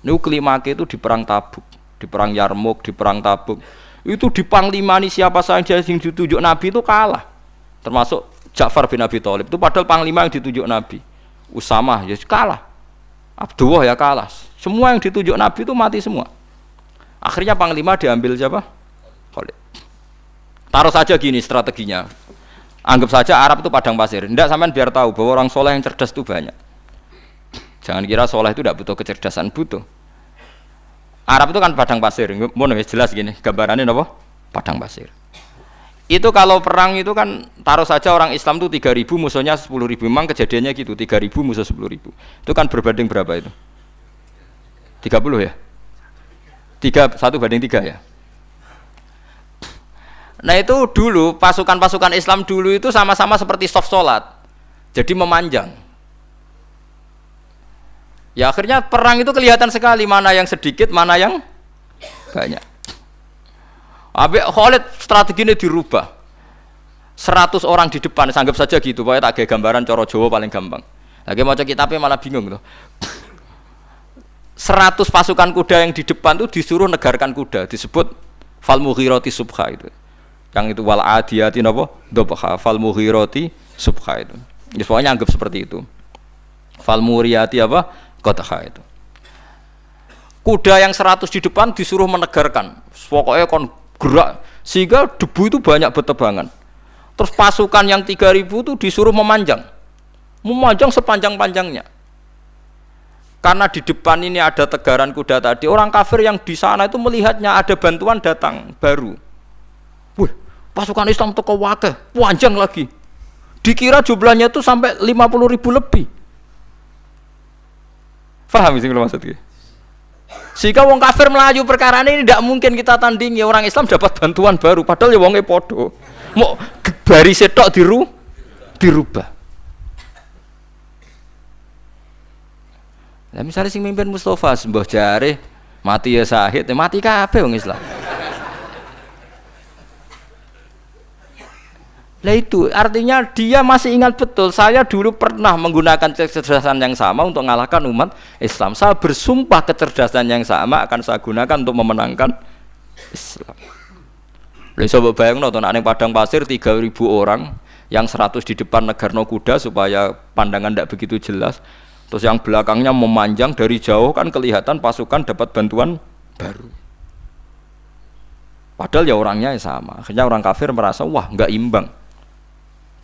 Nuklimake itu di perang Tabuk, di perang Yarmouk, di perang Tabuk. Itu di panglimani siapa saja yang ditunjuk Nabi itu kalah. Termasuk Ja'far bin Abi Thalib itu padahal panglima yang ditunjuk Nabi. Usamah ya kalah. Abdullah ya kalah. Semua yang ditunjuk Nabi itu mati semua. Akhirnya panglima diambil siapa? Khalid. Taruh saja gini strateginya. Anggap saja Arab itu padang pasir. Tidak sampean biar tahu bahwa orang soleh yang cerdas itu banyak. Jangan kira soleh itu tidak butuh kecerdasan, butuh. Arab itu kan padang pasir. Mau jelas gini gambarannya apa? Padang pasir. Itu kalau perang itu kan taruh saja orang Islam itu 3.000 musuhnya 10.000. Memang kejadiannya gitu 3.000 musuh 10.000. Itu kan berbanding berapa itu? 30 ya? 1 banding 3 ya? Nah itu dulu pasukan-pasukan Islam dulu itu sama-sama seperti soft sholat. Jadi memanjang. Ya akhirnya perang itu kelihatan sekali mana yang sedikit, mana yang banyak. Habis Khalid strateginya dirubah. 100 orang di depan, anggap saja gitu, pokoknya tak kayak gambaran coro Jawa paling gampang. Lagi mau kitabnya malah bingung tuh. 100 pasukan kuda yang di depan tuh disuruh negarkan kuda, disebut fal mughirati subha itu. Yang itu wal adiyati napa? Dhabha fal mughirati subha itu. Ya pokoknya anggap seperti itu. Fal muriyati apa? Qadha itu. Kuda yang 100 di depan disuruh menegarkan. Pokoknya kon gerak sehingga debu itu banyak bertebangan. Terus pasukan yang 3.000 itu disuruh memanjang sepanjang-panjangnya. Karena di depan ini ada tegaran kuda tadi, orang kafir yang di sana itu melihatnya ada bantuan datang baru. Wih, pasukan Islam teko wakeh, panjang lagi. Dikira jumlahnya itu sampai 50.000 lebih. Paham sih kalau maksudnya? Sehingga wong kafir melaju perkara ini tidak mungkin kita tandingi. Orang Islam dapat bantuan baru padahal ya wonge podo. Mau baris tok dirubah. Nah, misalnya sing mimpin Mustafa sembah jare mati ya syahid, ya mati kabeh wong Islam. Lah itu artinya dia masih ingat betul, saya dulu pernah menggunakan kecerdasan yang sama untuk mengalahkan umat Islam. Saya bersumpah kecerdasan yang sama akan saya gunakan untuk memenangkan Islam. Lha coba bayangno to nek ning padang pasir 3.000 orang, yang 100 di depan negarno kuda supaya pandangan tidak begitu jelas. Terus yang belakangnya memanjang, dari jauh kan kelihatan pasukan dapat bantuan baru. Padahal ya orangnya sama. Akhirnya orang kafir merasa wah nggak imbang.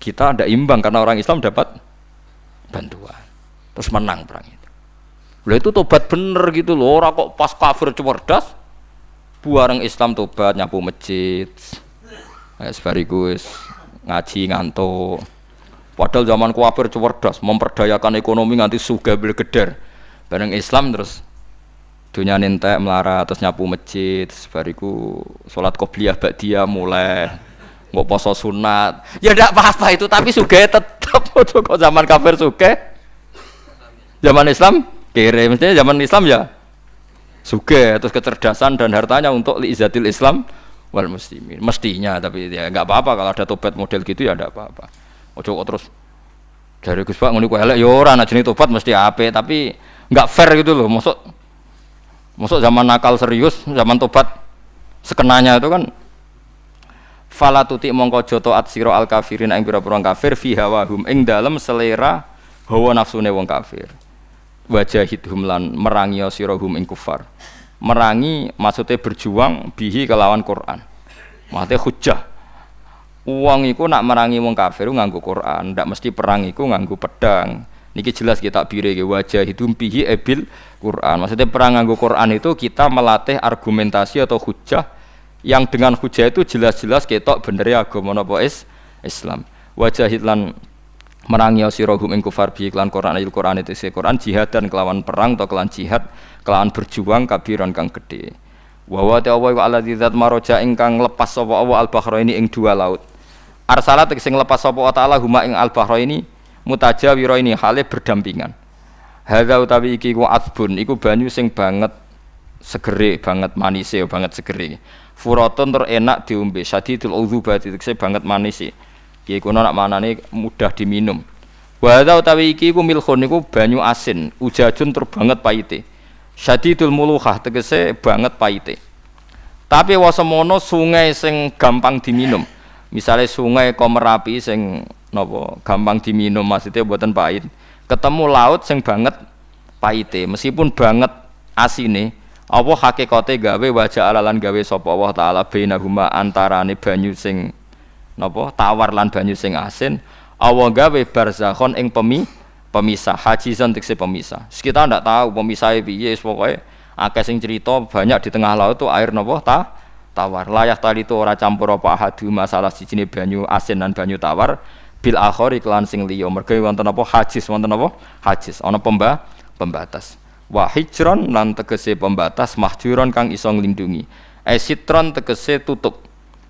Kita ada imbang karena orang Islam dapat bantuan, terus menang perang itu. Lah itu tobat bener gitu loh, orang kok pas kafir cerdas, buareng Islam tobat nyapu masjid, sebarigus ngaji ngantuk. Padahal zaman kafir cerdas, memperdayakan ekonomi nganti sugih belgeder. Bareng Islam terus dunia nentek melarat, terus nyapu masjid, sebariku sholat qobliyah ba'diyah mulai. Nggak poso sunat, ya tidak apa-apa itu, tapi sugih tetap. Kok zaman kafir sugih, zaman Islam kere, mestinya zaman Islam ya sugih, terus kecerdasan dan hartanya untuk liizatil Islam wal muslimin, mestinya. Tapi ya nggak apa-apa kalau ada tobat model gitu ya tidak apa-apa. Ojo kok terus dari Gus Pak ngene ku elek ya ora, ana jenenge tobat mesti apik, tapi nggak fair gitu loh. Masuk zaman nakal serius, zaman tobat sekenanya itu kan. Fala tuti mongko joto at sira al kafirin ing pira-pira kafir fi hawahum ing dalem selera hawa nafsune wong kafir. Wajahidhum lan merangi sira hum ing kufar. Merangi maksudnya berjuang bihi kelawan Quran. Maksudnya hujjah. Wong iku nak merangi wong kafir nganggo Quran, ndak mesti perang iku nganggo pedang. Niki jelas kita bire ke wajahidhum bihi ebil Quran. Maksudnya perang nganggo Quran itu kita melatih argumentasi atau hujjah yang dengan hujah itu jelas-jelas ketok bener ya agama napa Islam. Wajahid lan merangi sira hum ing kufar bi iklan Quran ayat Quran itu Quran jihad dan kelawan perang atau kelawan jihad kelawan berjuang kabiran kang gede. Wa wa ta'ala wa alladzi zat maraja ingkang lepas sapa Allah al-bahraini ing dua laut. Arsalat sing lepas sapa taala huma ing al-bahraini mutajawiraini hale berdampingan. Hadza utawi iki ku asbun iku banyu sing banget segere banget manise banget segere. Furaton terenak diombe, sadidul udzubati tekse banget manis iki. Ki kono nak manane mudah diminum. Wa hadza utawi iki ku milkhun niku banyu asin, ujajun tur banget paite. Sadidul muluhah tegese banget paite. Tapi wasemono sungai sing gampang diminum. Misale sungai Komerapi sing napa gampang diminum maksudnya mboten pahit. Ketemu laut sing banget paite, meskipun banget asine. Apa hakikate gawe wajah alalan gawe sapa Allah taala bainahuma antarane banyu sing napa tawar lan banyu sing asin. Allah gawe barzakhon ing pemisah, hajizan tekse pemisah. Kita ndak tahu pemisahe piye, pokoke akeh sing cerita banyak di tengah laut tu air napa tawar. Layak tali itu ora campur apa ahadu masalah sijine banyu asin lan banyu tawar bil akhari kelan sing liya. Mergo wonten apa hajiz, wonten apa hajiz, ana pembatas. Wa hijron lan tegese pembatas mahjuron kang iso nglindungi. Sitron tegese tutup.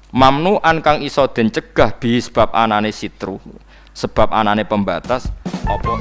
Mamnuan kang iso den cegah bi sebab anane sitru. Sebab anane pembatas apa